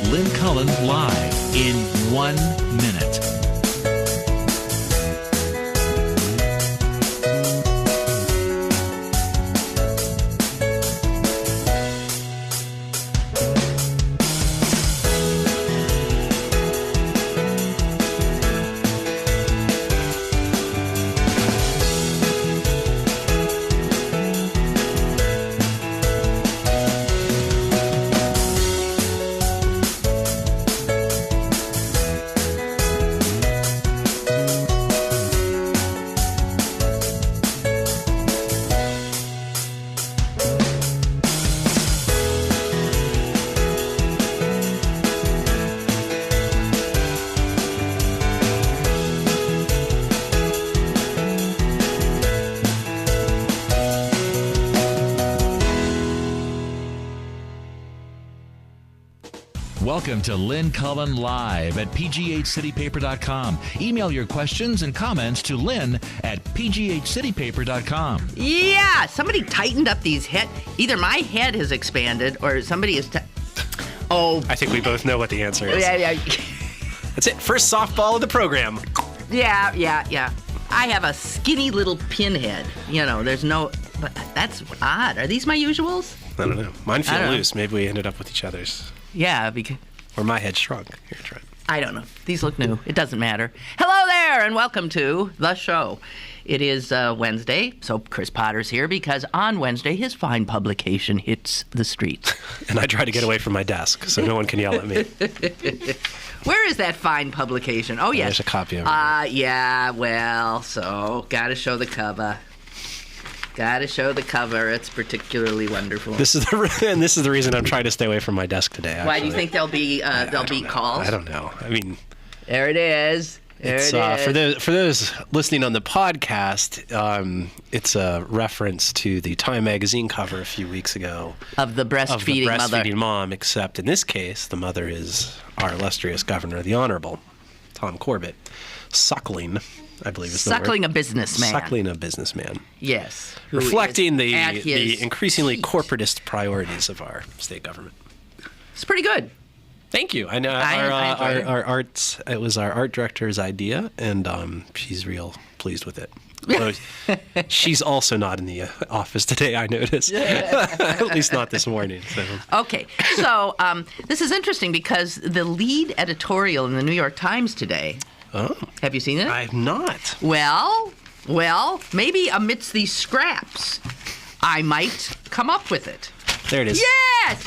Lynn Cullen live in 1 minute. Welcome to Lynn Cullen Live at pghcitypaper.com. Email your questions and comments to Lynn at pghcitypaper.com. Yeah, somebody tightened up these head. Either my head has expanded or somebody is... I think we both know what the answer is. Yeah. That's it. First softball of the program. Yeah. I have a skinny little pinhead. You know, there's no... But that's odd. Are these my usuals? I don't know. Mine feel loose. Maybe we ended up with each other's. Yeah, because... Or my head shrunk. Here, try it. I don't know. These look new. It doesn't matter. Hello there, and welcome to the show. It is Wednesday, so Chris Potter's here because on Wednesday his fine publication hits the streets. And I try to get away from my desk so no one can yell at me. Where is that fine publication? Oh, yes. There's a copy of it. Yeah, well, so gotta show the cover. It's particularly wonderful. This is the reason I'm trying to stay away from my desk today. Actually. Why do you think there'll be calls? I don't know. I mean, there it is. For those listening on the podcast, it's a reference to the Time magazine cover a few weeks ago of the breastfeeding mom. Except in this case, the mother is our illustrious governor, the Honorable Tom Corbett, suckling. I believe it's suckling a businessman. Suckling a businessman. Yes. Reflecting the increasingly corporatist priorities of our state government. It's pretty good. Thank you. I know it was our art director's idea, and she's real pleased with it. She's also not in the office today, I noticed. At least not this morning. So. Okay. So this is interesting because the lead editorial in the New York Times today. Oh. Have you seen it? I have not. Well, maybe amidst these scraps, I might come up with it. There it is. Yes!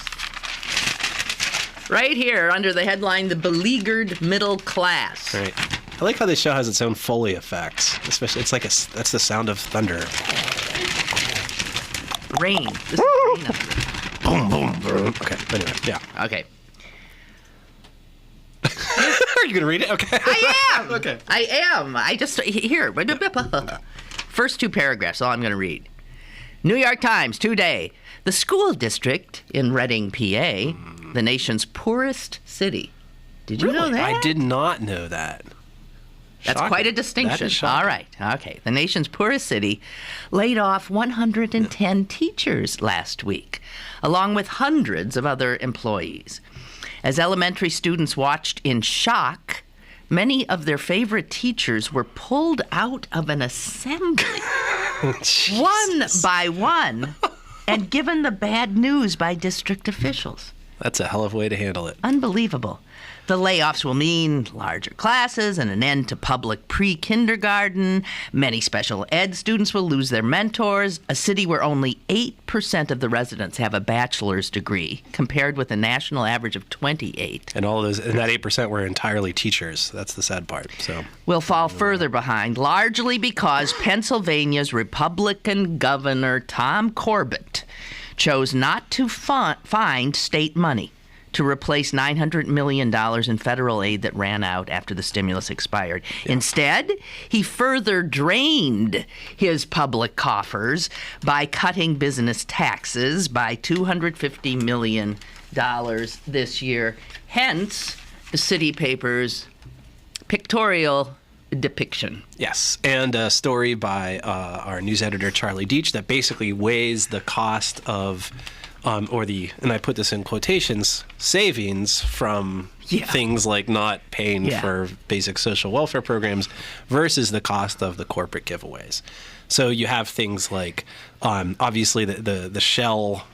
Right here, under the headline, The Beleaguered Middle Class. Right. I like how this show has its own Foley effects. Especially, it's like that's the sound of thunder. Rain. This is rain. Boom, boom. Okay, anyway, yeah. Okay. Are you going to read it? Okay. I am. Okay. I am. Here. First two paragraphs, all I'm going to read. New York Times today. The school district in Reading, PA, the nation's poorest city. Did you know that? I did not know that. That's Shocking. Quite a distinction. That is shocking. All right. Okay. The nation's poorest city laid off 110 teachers last week, along with hundreds of other employees. As elementary students watched in shock, many of their favorite teachers were pulled out of an assembly, one by one, and given the bad news by district officials. That's a hell of a way to handle it. Unbelievable. The layoffs will mean larger classes and an end to public pre-kindergarten. Many special ed students will lose their mentors. A city where only 8% of the residents have a bachelor's degree, compared with a national average of 28%. And that 8% were entirely teachers. That's the sad part. So will fall further behind, largely because Pennsylvania's Republican Governor Tom Corbett chose not to find state money to replace $900 million in federal aid that ran out after the stimulus expired. Yeah. Instead, he further drained his public coffers by cutting business taxes by $250 million this year. Hence, the city paper's pictorial depiction. Yes, and a story by our news editor, Charlie Deitch, that basically weighs the cost of and I put this in quotations, savings from things like not paying for basic social welfare programs versus the cost of the corporate giveaways. So you have things like, obviously the Shell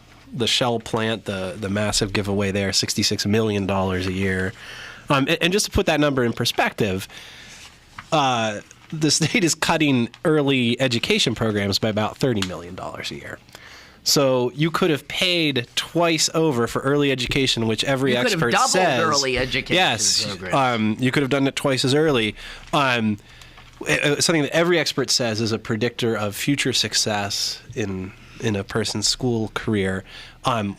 plant, the massive giveaway there, $66 million a year. And just to put that number in perspective, the state is cutting early education programs by about $30 million a year. So you could have paid twice over for early education, which every expert says. You could have doubled early education programs. You could have done it twice as early. Something that every expert says is a predictor of future success in a person's school career.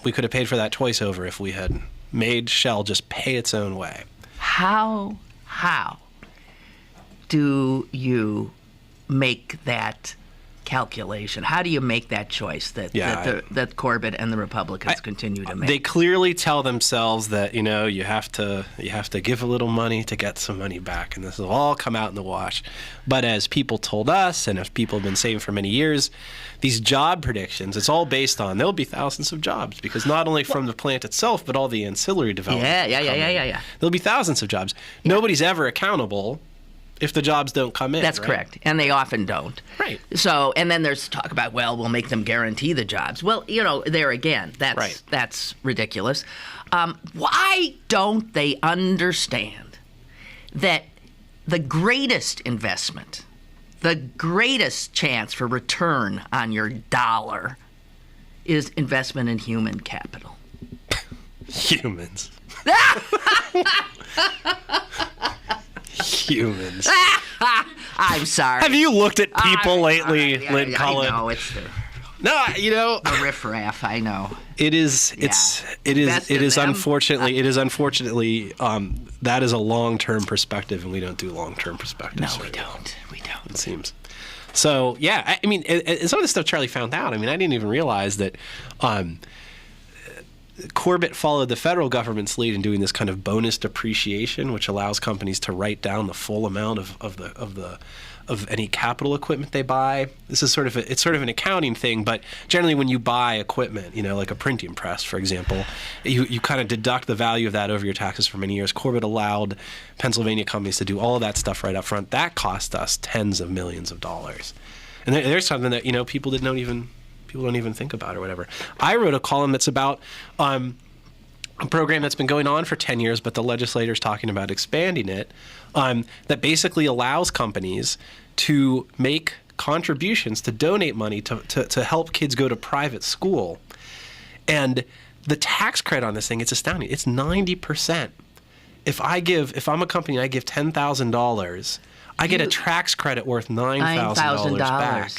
We could have paid for that twice over if we had made Shell just pay its own way. How do you make that calculation? How do you make that choice that Corbett and the Republicans continue to make? They clearly tell themselves that you have to give a little money to get some money back, and this will all come out in the wash. But as people told us, and as people have been saying for many years, these job predictions, it's all based on there'll be thousands of jobs, because not only from the plant itself, but all the ancillary development. Yeah. There'll be thousands of jobs. Yeah. Nobody's ever accountable if the jobs don't come in. That's correct. And they often don't. Right. So, and then there's talk about, we'll make them guarantee the jobs. Well, there again, that's ridiculous. Why don't they understand that the greatest investment, the greatest chance for return on your dollar is investment in human capital? Humans. Humans. I'm sorry. Have you looked at people lately, Lynn Cullen? I know, it's the riffraff. I know. It is. It is unfortunately. That is a long-term perspective, and we don't do long-term perspectives. No, we don't. It seems. So yeah, I mean, some of the stuff Charlie found out. I mean, I didn't even realize that. Corbett followed the federal government's lead in doing this kind of bonus depreciation, which allows companies to write down the full amount of any capital equipment they buy. This is sort of an accounting thing, but generally when you buy equipment, like a printing press, for example, you kind of deduct the value of that over your taxes for many years. Corbett allowed Pennsylvania companies to do all of that stuff right up front. That cost us tens of millions of dollars, and there's something that people don't even think about or whatever. I wrote a column that's about a program that's been going on for 10 years, but the legislator's talking about expanding it, that basically allows companies to make contributions, to donate money to help kids go to private school. And the tax credit on this thing, it's astounding. It's 90%. If I'm a company and I give $10,000, I get a tax credit worth $9,000 back.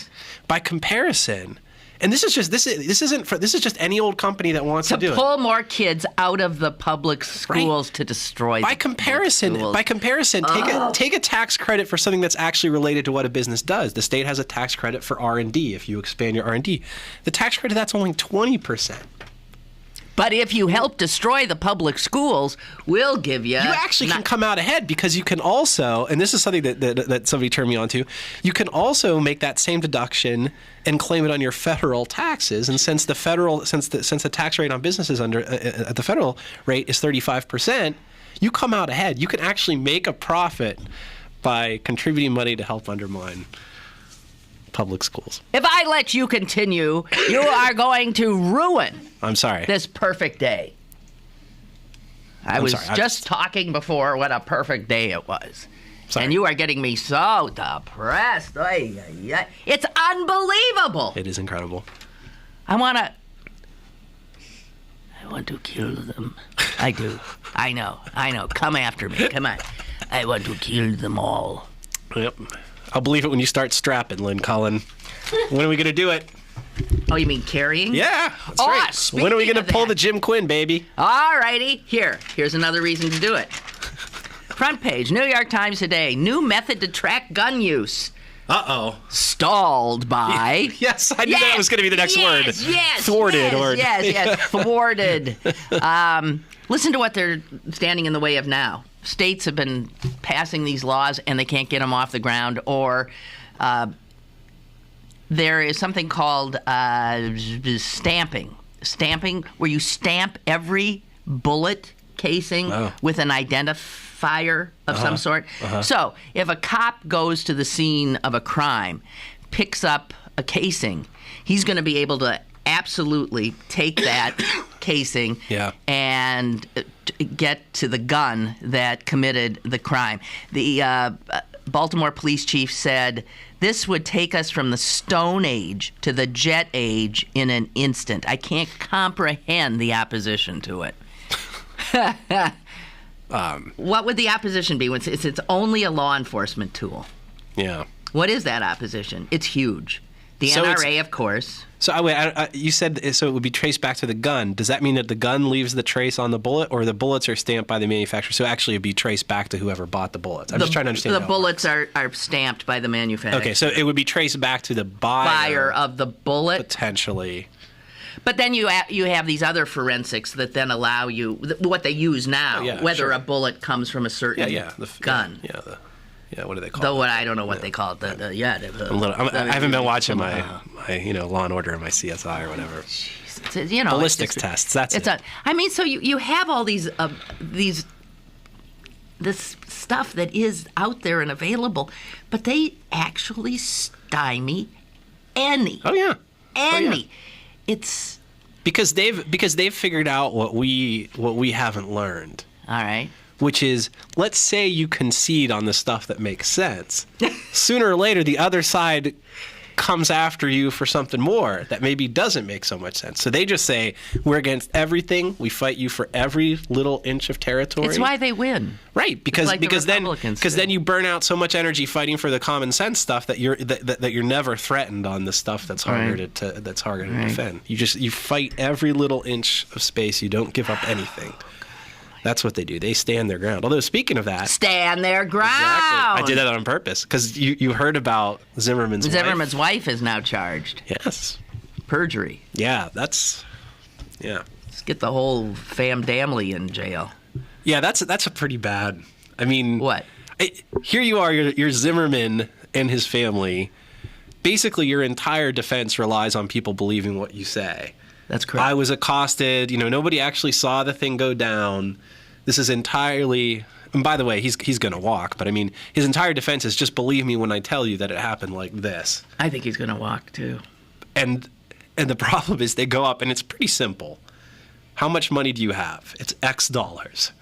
By comparison, and this is just any old company that wants to do it. To pull more kids out of the public schools to destroy by comparison, take a tax credit for something that's actually related to what a business does. The state has a tax credit for R&D if you expand your R&D. The tax credit, that's only 20%. But if you help destroy the public schools, we'll give you... You actually can come out ahead, because you can also, and this is something that somebody turned me on to, you can also make that same deduction and claim it on your federal taxes. And since the tax rate on businesses at the federal rate is 35%, you come out ahead. You can actually make a profit by contributing money to help undermine public schools. If I let you continue, you are going to ruin this perfect day. I was just talking before what a perfect day it was. Sorry. And you are getting me so depressed. It's unbelievable. It is incredible. I want to kill them. I do. I know. Come after me. Come on. I want to kill them all. Yep. I'll believe it when you start strapping, Lynn Cullen. When are we going to do it? Oh, you mean carrying? Yeah, that's right. When are we going to pull the Jim Quinn, baby? All righty. Here's another reason to do it. Front page, New York Times today. New method to track gun use. Uh-oh. Stalled by... Yes, I knew that was going to be the next word. Yes, thwarted. Thwarted. Listen to what they're standing in the way of now. States have been passing these laws and they can't get them off the ground, or there is something called stamping. stamping, where you stamp every bullet casing with an identifier of some sort. So if a cop goes to the scene of a crime, picks up a casing, he's going to be able to absolutely take that casing and get to the gun that committed the crime. The Baltimore police chief said, "This would take us from the Stone Age to the Jet Age in an instant. I can't comprehend the opposition to it." What would the opposition be? It's only a law enforcement tool. Yeah. What is that opposition? It's huge. The NRA, of course. So you said so it would be traced back to the gun. Does that mean that the gun leaves the trace on the bullet, or the bullets are stamped by the manufacturer? So actually it'd be traced back to whoever bought the bullets. I'm just trying to understand. The bullets are stamped by the manufacturer. Okay, so it would be traced back to the buyer of the bullet. Potentially. But then you have these other forensics that then allow you, what they use now, whether a bullet comes from a certain gun. What do they call it? I don't know what they call it. I haven't been watching my Law and Order and my CSI or whatever. Jeez, ballistics tests. That's it. So you have all this stuff that is out there and available, but they actually stymie any. Oh yeah. Any. Oh, yeah. It's because they've figured out what we haven't learned. All right. Which is, let's say you concede on the stuff that makes sense. Sooner or later, the other side comes after you for something more that maybe doesn't make so much sense. So they just say, we're against everything. We fight you for every little inch of territory. It's why they win. Right, because then you burn out so much energy fighting for the common sense stuff that you're never threatened on the stuff that's harder to defend. You fight every little inch of space. You don't give up anything. That's what they do. They stand their ground. Although, speaking of that... Stand their ground! Exactly. I did that on purpose, because you heard about Zimmerman's wife. Zimmerman's wife is now charged. Yes. Perjury. Yeah, that's... Yeah. Let's get the whole family in jail. Yeah, that's a pretty bad... I mean... What? Here you are, you're Zimmerman and his family. Basically, your entire defense relies on people believing what you say. That's correct. I was accosted. Nobody actually saw the thing go down. This is entirely... And by the way, he's going to walk. But, I mean, his entire defense is just believe me when I tell you that it happened like this. I think he's going to walk, too. And the problem is they go up, and it's pretty simple. How much money do you have? It's X dollars.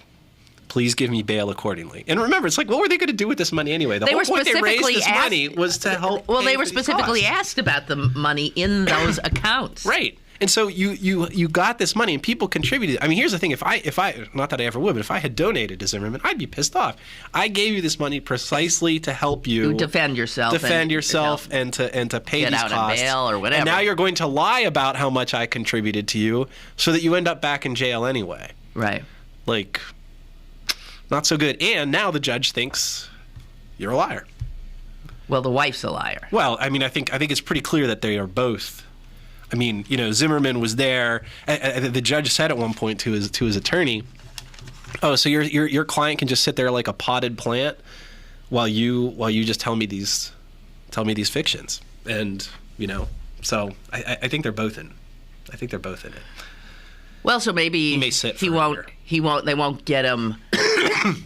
Please give me bail accordingly. And remember, it's like, what were they going to do with this money anyway? The whole point they raised this money was to help. Well, they were specifically asked about the money in those accounts. Right. And so you got this money and people contributed. I mean, here's the thing. If I not that I ever would, but if I had donated to Zimmerman, I'd be pissed off. I gave you this money precisely to help you defend yourself and to pay get these out costs. On bail or whatever. And now you're going to lie about how much I contributed to you so that you end up back in jail anyway. Right. Like, not so good. And now the judge thinks you're a liar. Well, the wife's a liar. Well, I mean, I think it's pretty clear that they are both. I mean, Zimmerman was there. The judge said at one point to his attorney, "Oh, so your client can just sit there like a potted plant while you just tell me these fictions." And so I think they're both in. I think they're both in it. Well, so maybe he may sit he won't. They won't get him.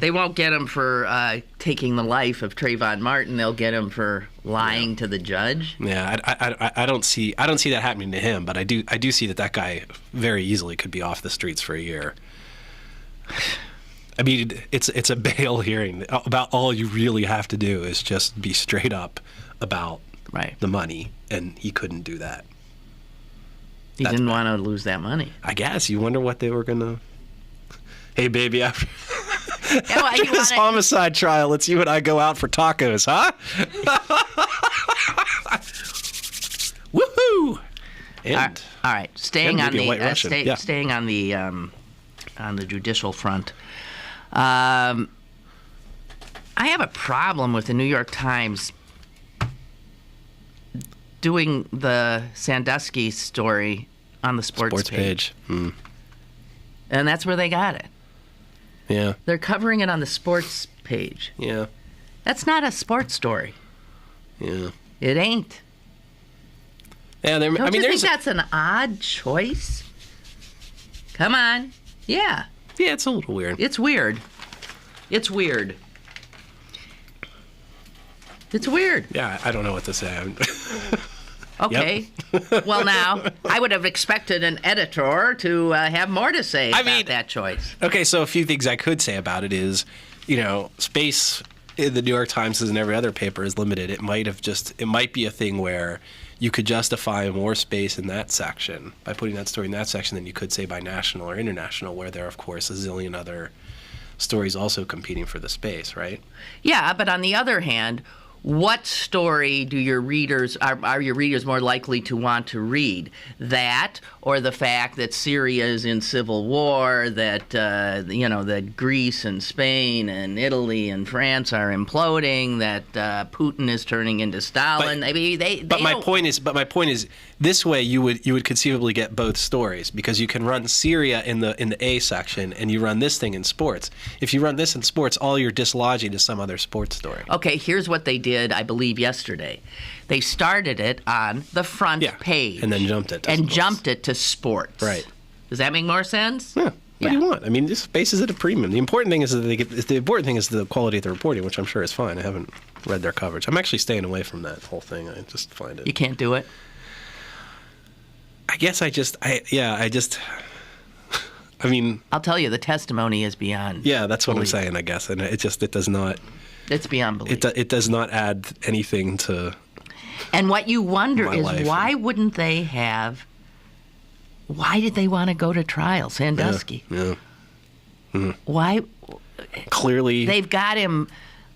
They won't get him for taking the life of Trayvon Martin. They'll get him for lying to the judge. Yeah, I don't see that happening to him, but I do see that guy very easily could be off the streets for a year. I mean, it's a bail hearing. About all you really have to do is just be straight up about the money, and he couldn't do that. He didn't want to lose that money. I guess. You wonder what they were gonna. Hey, baby, after this homicide trial, let's you and I go out for tacos, huh? Woohoo! And, all right, staying on the judicial front. I have a problem with the New York Times doing the Sandusky story on the sports page. Mm. And that's where they got it. Yeah. They're covering it on the sports page. Yeah. That's not a sports story. Yeah. It ain't. Yeah, Don't you think that's an odd choice? Come on. Yeah. Yeah, it's a little weird. It's weird. It's weird. It's weird. Yeah, I don't know what to say. Okay. Well, now, I would have expected an editor to have more to say about that choice. Okay, so a few things I could say about it is, space in the New York Times, as in every other paper, is limited. It might be a thing where you could justify more space in that section by putting that story in that section than you could, say, by national or international, where there are, of course, a zillion other stories also competing for the space, right? Yeah, but on the other hand, what story do your readers are your readers more likely to want to read? That, or the fact that Syria is in civil war, that that Greece and Spain and Italy and France are imploding, that Putin is turning into Stalin? My point is, this way you would conceivably get both stories, because you can run Syria in the A section and you run this thing in sports. If you run this in sports, all you're dislodging is some other sports story. Okay, here's what they did, I believe, yesterday. They started it on the front page. And then jumped it to sports. Right. Does that make more sense? Yeah. What do you want? I mean, this space is at a premium. The important thing is the quality of the reporting, which I'm sure is fine. I haven't read their coverage. I'm actually staying away from that whole thing. I just find it. You can't do it? I guess I mean, I'll tell you, the testimony is beyond. Yeah, that's what belief. I'm saying, I guess. And it does not. It's beyond belief. It does not add anything to. And what you wonder is why wouldn't they have. Why did they want to go to trial, Sandusky? Yeah. Mm-hmm. Why? Clearly. They've got him.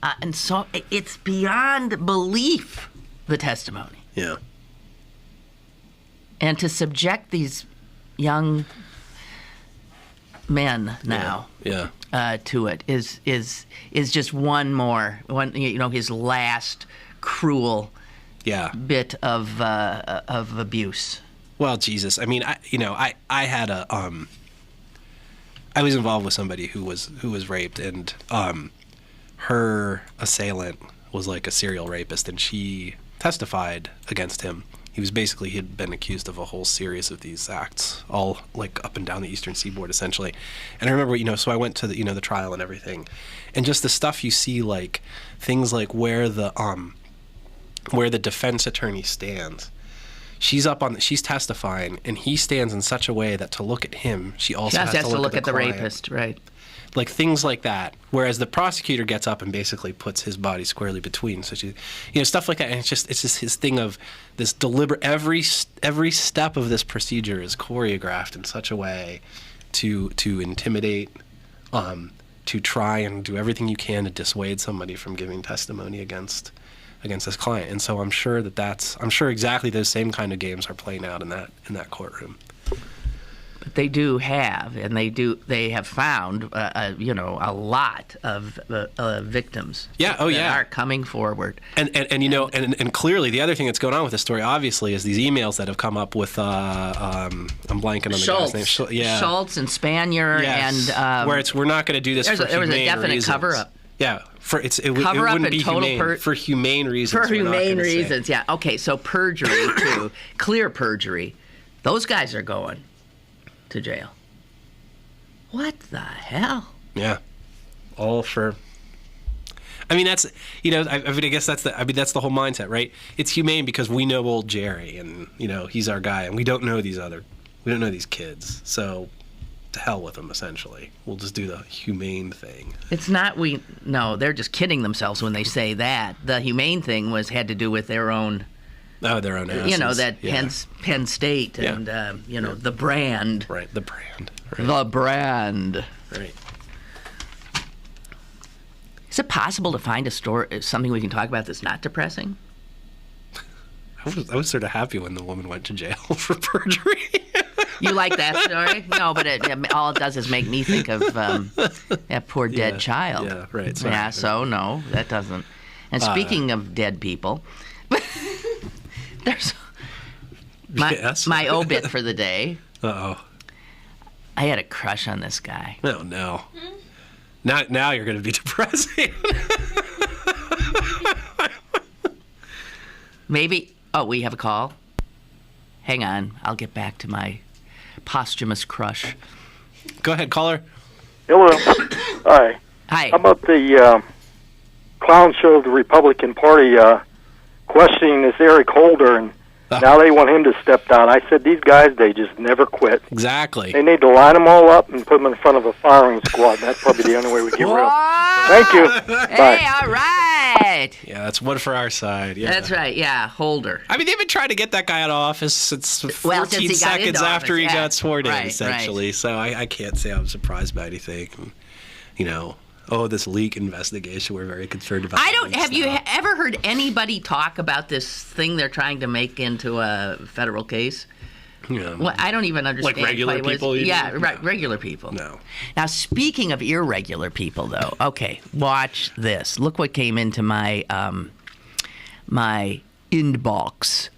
And so it's beyond belief, the testimony. Yeah. And to subject these young men now to it is just one his last cruel bit of abuse. Well, Jesus, I mean, I had I was involved with somebody who was raped, and her assailant was like a serial rapist, and she testified against him. He had been accused of a whole series of these acts, all like up and down the Eastern Seaboard, essentially. And I remember, so I went to the trial and everything, and just the stuff you see, like things like where the defense attorney stands. She's testifying, and he stands in such a way that to look at him, she also has to look at the rapist, right? Like things like that. Whereas the prosecutor gets up and basically puts his body squarely between. So she, stuff like that. And it's just his thing of this deliberate. Every step of this procedure is choreographed in such a way to intimidate, to try and do everything you can to dissuade somebody from giving testimony against this client. And so I'm sure exactly those same kind of games are playing out in that courtroom. They do have, and they have found, a lot of victims. Yeah. Oh, yeah. Are coming forward. And clearly the other thing that's going on with this story, obviously, is these emails that have come up with, I'm blanking on the guy's name. Schultz and Spanier, yes. and we're not going to do this for humane reasons. There was a definite cover-up. Yeah, it wouldn't be humane. For humane reasons. For humane reasons, yeah. Okay, so perjury too, clear perjury. Those guys are going to jail. What the hell? Yeah, all for. I mean, that's I guess that's the whole mindset, right? It's humane because we know old Jerry, and he's our guy, and we don't know these kids, so to hell with them. Essentially, we'll just do the humane thing. It's not they're just kidding themselves when they say that. The humane thing had to do with their own. Oh, their own asses. Penn State and, the brand. Right, the brand. Right. The brand. Right. Is it possible to find something we can talk about that's not depressing? I was sort of happy when the woman went to jail for perjury. You like that story? No, but all it does is make me think of that poor dead child. Yeah, right. Sorry. Yeah, so no, that doesn't. And speaking of dead people... There's my obit for the day. Uh-oh. I had a crush on this guy. Oh, no. Now you're going to be depressing. Maybe. Oh, we have a call? Hang on. I'll get back to my posthumous crush. Go ahead, caller. Hello. Hi. Hi. How about the clown show of the Republican Party questioning this Eric Holder, and now they want him to step down? I said, these guys, they just never quit. Exactly. They need to line them all up and put them in front of a firing squad. That's probably the only way we get rid of them. Thank you. Bye. Hey, all right. Yeah, that's one for our side. Yeah. That's right. Yeah, Holder. I mean, they've been trying to get that guy out of office since 14 since he got seconds into after office, he yeah. got sworn in, Right, essentially. right. So I can't say I'm surprised by anything. This leak investigation, we're very concerned about. Have you ever heard anybody talk about this thing they're trying to make into a federal case? Yeah. Well, I don't even understand. Like regular people? Yeah, No. right, regular people. No. Now, speaking of irregular people, though, okay, watch this. Look what came into my my inbox,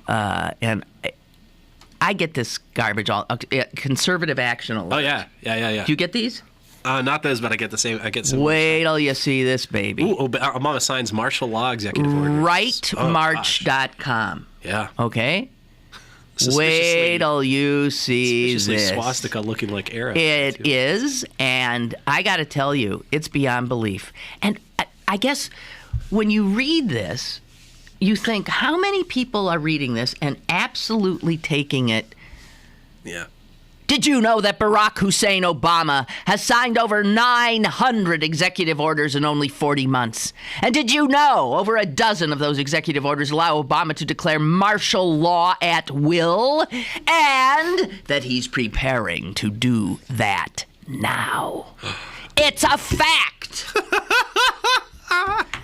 and I get this garbage all. Conservative Action Alert. Oh yeah. Do you get these? Not those, but I get the same. I get some. Wait till you see this, baby. Ooh, Obama signs martial law executive orders. Rightmarch.com. Yeah. Okay. Wait till you see this. Swastika looking like arrows. It is, and I got to tell you, it's beyond belief. And I guess when you read this, you think, how many people are reading this and absolutely taking it? Yeah. Did you know that Barack Hussein Obama has signed over 900 executive orders in only 40 months? And did you know over a dozen of those executive orders allow Obama to declare martial law at will? And that he's preparing to do that now. It's a fact!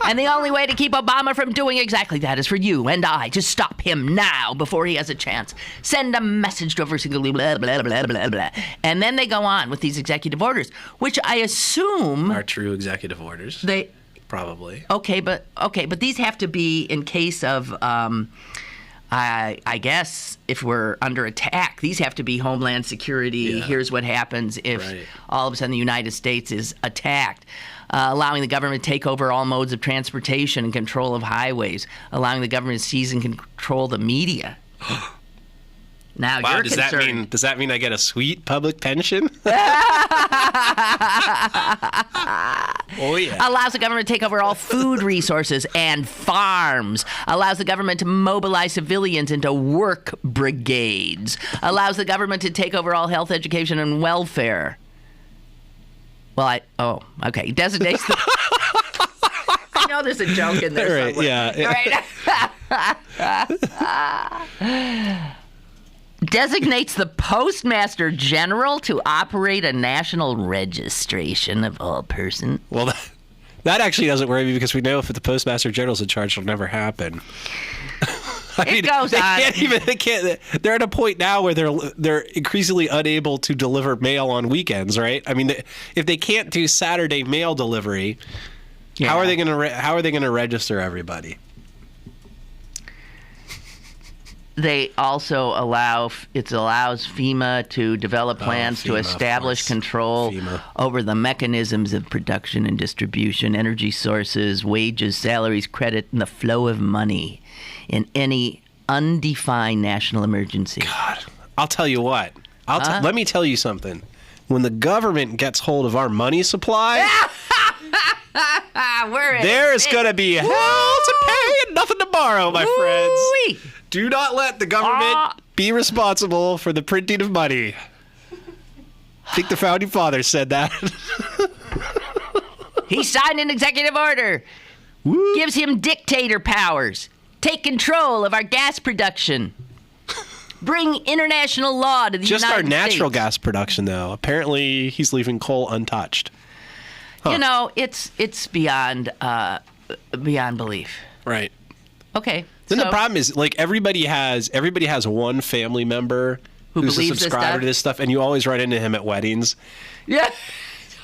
And the only way to keep Obama from doing exactly that is for you and I to stop him now before he has a chance. Send a message to every single blah, blah, blah, blah, blah. And then they go on with these executive orders, which I assume are true executive orders. They probably. Okay, but these have to be in case of I guess if we're under attack, these have to be Homeland Security. Yeah. Here's what happens if all of a sudden the United States is attacked. Allowing the government to take over all modes of transportation and control of highways. Allowing the government to seize and control the media. Now wow, you're does concerned. Does that mean I get a sweet public pension? Oh yeah. Allows the government to take over all food resources and farms. Allows the government to mobilize civilians into work brigades. Allows the government to take over all health, education, and welfare. Well, okay. Designates the... I know there's a joke in there right, somewhere. Yeah. Right? Designates the Postmaster General to operate a national registration of all persons. Well, that actually doesn't worry me because we know if the Postmaster General's in charge, it'll never happen. It goes on. They're at a point now where they're increasingly unable to deliver mail on weekends, right? I mean, if they can't do Saturday mail delivery, how are they going to register everybody? They also allows FEMA to develop plans to establish control over the mechanisms of production and distribution, energy sources, wages, salaries, credit, and the flow of money in any undefined national emergency. God, I'll tell you what. Let me tell you something. When the government gets hold of our money supply, there's going to be hell to pay and nothing to borrow, my friends. Do not let the government be responsible for the printing of money. I think the Founding Fathers said that. He signed an executive order. Woo. Gives him dictator powers. Take control of our gas production. Bring international law to the United States. Just our natural gas production, though. Apparently, he's leaving coal untouched. Huh. You know, it's beyond belief. Right. Okay. Then the problem is, like, everybody has one family member who's a subscriber to this stuff, and you always run into him at weddings. Yeah.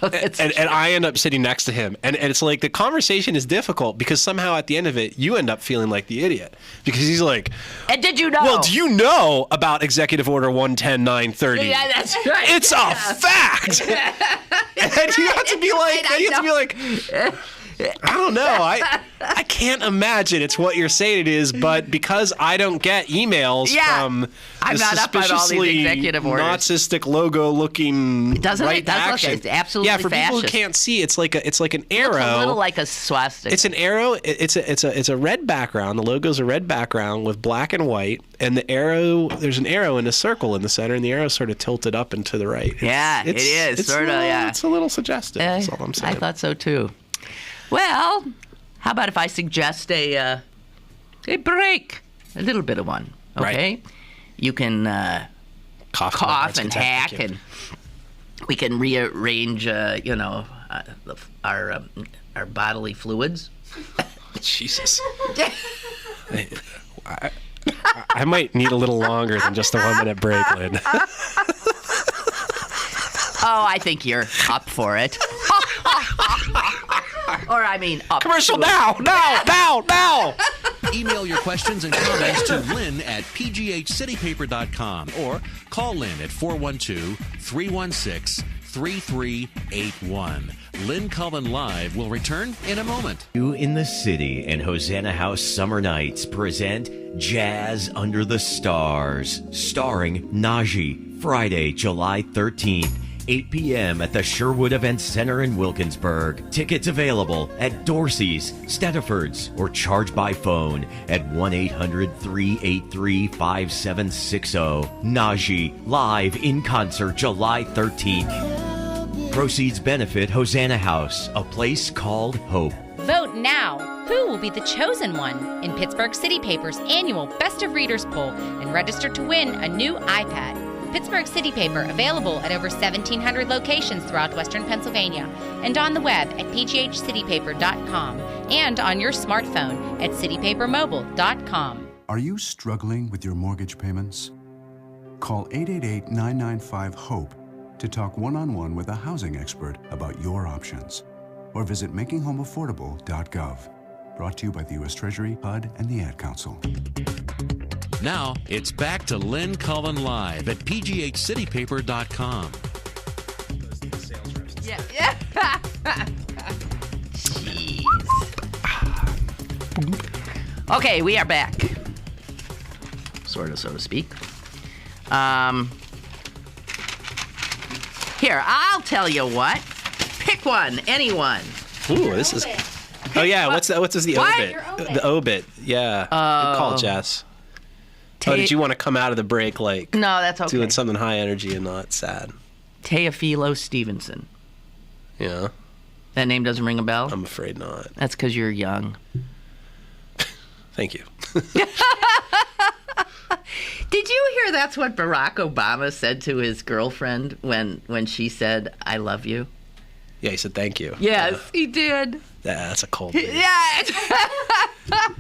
And I end up sitting next to him. And it's like the conversation is difficult because somehow at the end of it, you end up feeling like the idiot. Because he's like, and did you know? Well, do you know about Executive Order 110-930? Yeah, that's right. It's a fact. And you have to be like, I don't know. I can't imagine it's what you're saying it is, but because I don't get emails from I'm not up on all these executive orders. Nazistic logo-looking Doesn't right it? Does action. look, it's absolutely for fascist. people who can't see, it's like an arrow. It's a little like a swastika. It's an arrow. It's a red background. The logo's a red background with black and white, and the arrow. There's an arrow in a circle in the center, and the arrow's sort of tilted up and to the right. It is sort of. Yeah, it's a little suggestive. That's all I'm saying. I thought so too. Well, how about if I suggest a break, a little bit of one? Okay, right. You can cough and hack, and we can rearrange, our bodily fluids. Jesus. I might need a little longer than just a 1 minute break, Lynn. Oh, I think you're up for it. Or, I mean, up Commercial to now! Email your questions and comments to Lynn at pghcitypaper.com or call Lynn at 412-316-3381. Lynn Cullen Live will return in a moment. You in the City and Hosanna House Summer Nights present Jazz Under the Stars, starring Najee, Friday, July 13th. 8 p.m. at the Sherwood Event Center in Wilkinsburg. Tickets available at Dorsey's, Stediford's, or charge by phone at 1-800-383-5760. Najee, live in concert July 13th. Proceeds benefit Hosanna House, a place called Hope. Vote now. Who will be the chosen one in Pittsburgh City Paper's annual Best of Readers poll and register to win a new iPad. Pittsburgh City Paper, available at over 1,700 locations throughout Western Pennsylvania and on the web at pghcitypaper.com and on your smartphone at citypapermobile.com. Are you struggling with your mortgage payments? Call 888-995-HOPE to talk one-on-one with a housing expert about your options. Or visit makinghomeaffordable.gov. Brought to you by the U.S. Treasury, HUD, and the Ad Council. Now, it's back to Lynn Cullen Live at pghcitypaper.com. Yeah. Jeez. Okay, we are back. Sort of, so to speak. Here, I'll tell you what. Pick one, anyone. Ooh, this is... Oh, yeah, what's the obit? The obit, yeah. Good call, Jess. Did you want to come out of the break like... No, that's okay. Doing something high energy and not sad? Teofilo Stevenson. Yeah. That name doesn't ring a bell? I'm afraid not. That's because you're young. Thank you. Did you hear that's what Barack Obama said to his girlfriend when she said, "I love you"? Yeah, he said thank you. Yes, he did. Yeah, that's a cold thing. Yeah.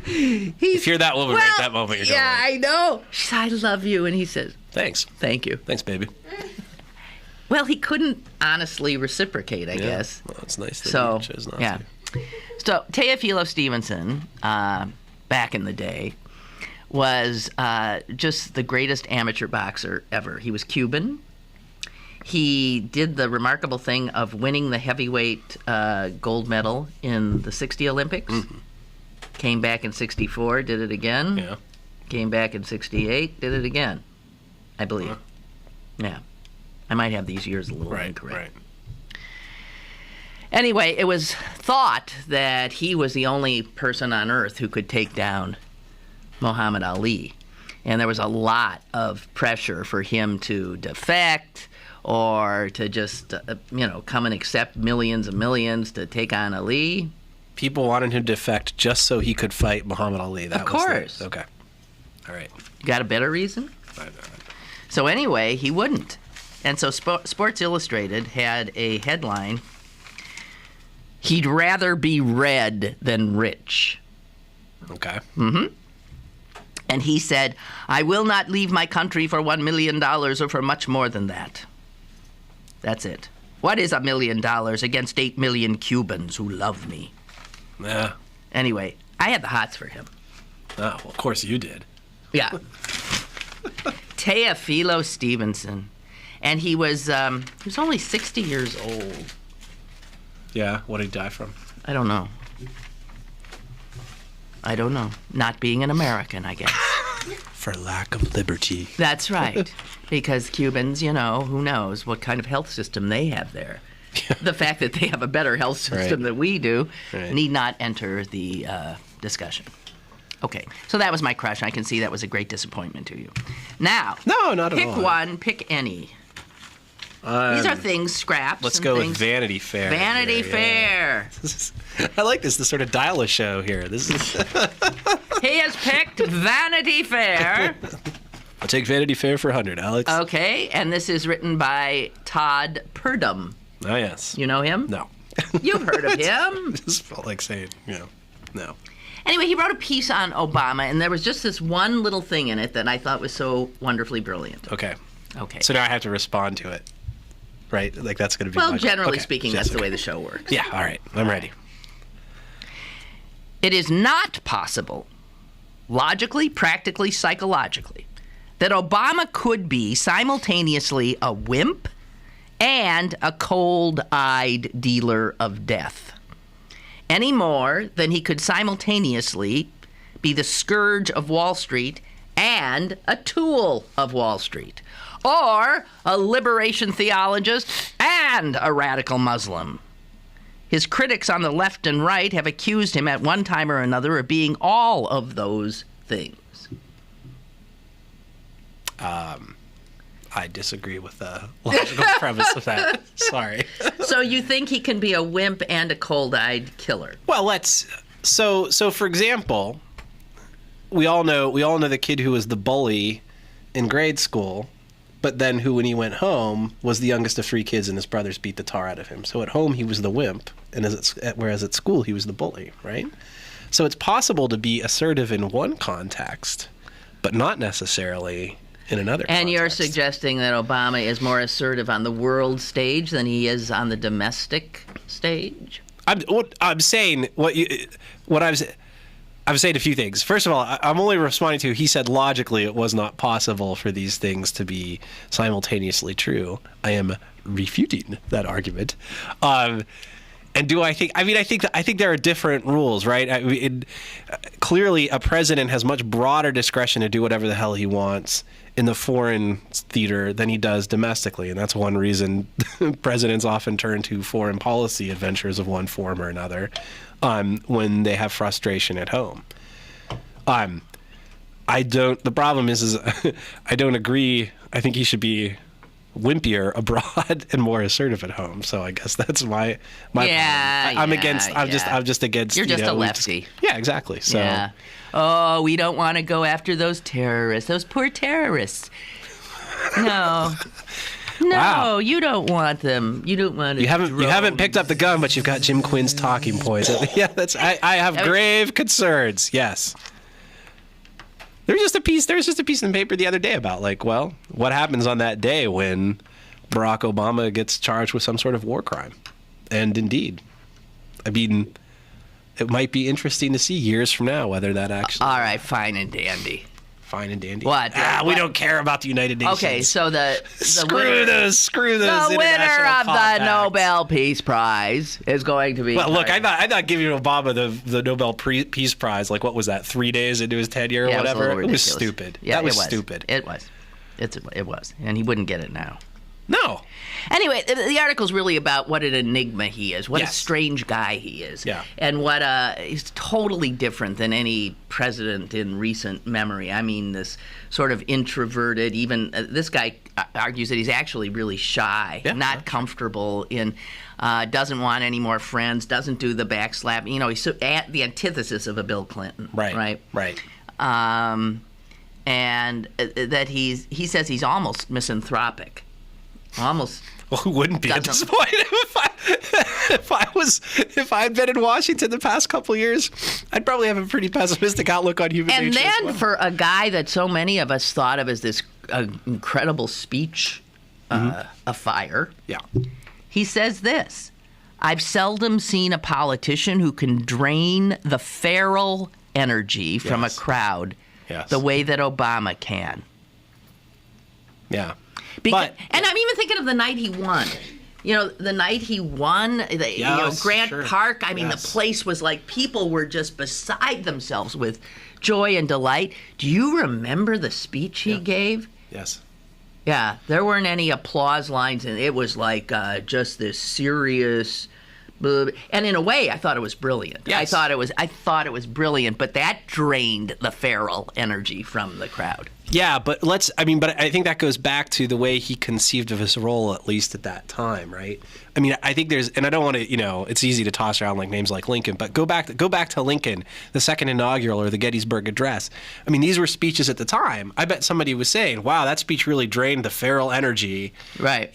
If you're that woman right at that moment, you're going yeah, I know. She said, "I love you," and he says, thanks. Thank you. Thanks, baby. Well, he couldn't honestly reciprocate, I guess. Well, it's nice that So, he chose not yeah. to. So, Teofilo Stevenson, back in the day, was just the greatest amateur boxer ever. He was Cuban. He did the remarkable thing of winning the heavyweight gold medal in the 60 Olympics. Mm-hmm. Came back in 64, did it again. Yeah. Came back in 68, did it again, I believe. Uh-huh. Yeah. I might have these years a little incorrect. Right. Anyway, it was thought that he was the only person on earth who could take down Muhammad Ali. And there was a lot of pressure for him to defect or to just, come and accept millions and millions to take on Ali. People wanted him to defect just so he could fight Muhammad Ali. Of course. Okay. All right. You got a better reason? So anyway, he wouldn't. And so Sports Illustrated had a headline, "He'd rather be red than rich." Okay. Mm-hmm. And he said, "I will not leave my country for $1 million or for much more than that." That's it. What is $1 million against 8 million Cubans who love me? Yeah. Anyway, I had the hots for him. Oh, well, of course you did. Yeah. Teofilo Stevenson. And he was only 60 years old. Yeah, what did he die from? I don't know. I don't know. Not being an American, I guess. For lack of liberty. That's right. Because Cubans, who knows what kind of health system they have there. The fact that they have a better health system than we do need not enter the discussion. Okay, so that was my crush. I can see that was a great disappointment to you. Now, no, not at all. Pick one, pick any. These are things, scraps. Let's go with Vanity Fair. Vanity Fair. Yeah. I like this sort of dial-a show here. This is. He has picked Vanity Fair. I'll take Vanity Fair for 100, Alex. Okay, and this is written by Todd Purdom. Oh, yes. You know him? No. You've heard of him. Just felt like saying, no. Anyway, he wrote a piece on Obama, and there was just this one little thing in it that I thought was so wonderfully brilliant. Okay. Okay. So now I have to respond to it, right? Like that's going to be. Well, generally speaking, that's the way the show works. Yeah. All right. I'm ready. It is not possible, logically, practically, psychologically, that Obama could be simultaneously a wimp and a cold-eyed dealer of death, any more than he could simultaneously be the scourge of Wall Street and a tool of Wall Street, or a liberation theologist and a radical Muslim. His critics on the left and right have accused him at one time or another of being all of those things. I disagree with the logical premise of that. Sorry. So you think he can be a wimp and a cold-eyed killer? Well, so for example, we all know the kid who was the bully in grade school, but then who, when he went home, was the youngest of 3 kids, and his brothers beat the tar out of him. So at home he was the wimp, and whereas at school he was the bully, right? So it's possible to be assertive in one context, but not necessarily in another context. And you're suggesting that Obama is more assertive on the world stage than he is on the domestic stage? I'm saying a few things. First of all, I'm only responding to, he said logically it was not possible for these things to be simultaneously true. I am refuting that argument. And do I think? I mean, I think there are different rules, right? Clearly, a president has much broader discretion to do whatever the hell he wants in the foreign theater than he does domestically, and that's one reason presidents often turn to foreign policy adventures of one form or another when they have frustration at home. The problem is I don't agree. I think he should be wimpier abroad and more assertive at home. So I guess that's my I'm just against. You're just a lefty. Yeah, exactly. So yeah. Oh, we don't want to go after those terrorists, those poor terrorists. No. No, wow. You don't want them. You don't want to. You haven't picked up the gun, but you've got Jim Quinn's talking points. Yeah, I have grave concerns. Yes. There was just a piece in the paper the other day about what happens on that day when Barack Obama gets charged with some sort of war crime. And indeed, I mean, it might be interesting to see years from now whether that actually. All right, fine and dandy. Fine and dandy. What? We don't care about the United Nations. Okay, so screw those. The winner of the Nobel Peace Prize is going to be. Well, look, I thought giving Obama the Nobel Peace Prize, what was that? 3 days into his tenure or whatever. It was stupid. Yeah, that was stupid. It was. It was, and he wouldn't get it now. No. Anyway, the article's really about what an enigma he is, what a strange guy he is, and what he's totally different than any president in recent memory. I mean, this sort of introverted, even this guy argues that he's actually really shy, not comfortable in, doesn't want any more friends, doesn't do the backslap. You know, he's the antithesis of a Bill Clinton. Right. And that he says he's almost misanthropic. Almost. Well, who wouldn't be at this point? If I had been in Washington the past couple of years, I'd probably have a pretty pessimistic outlook on human nature. And then for a guy that so many of us thought of as this incredible speech afire, he says this: "I've seldom seen a politician who can drain the feral energy from a crowd the way that Obama can." Yeah. And I'm even thinking of the night he won. the night he won, Grant Park, I mean, the place was like, people were just beside themselves with joy and delight. Do you remember the speech he gave? Yes. Yeah, there weren't any applause lines, and it was like just this serious. And in a way, I thought it was brilliant. Yes. I thought it was brilliant, but that drained the feral energy from the crowd. Yeah, but I think that goes back to the way he conceived of his role, at least at that time, right? I mean, I think and I don't want to, it's easy to toss around like names like Lincoln, but go back to Lincoln, the second inaugural or the Gettysburg Address. I mean, these were speeches at the time. I bet somebody was saying, wow, that speech really drained the feral energy. Right.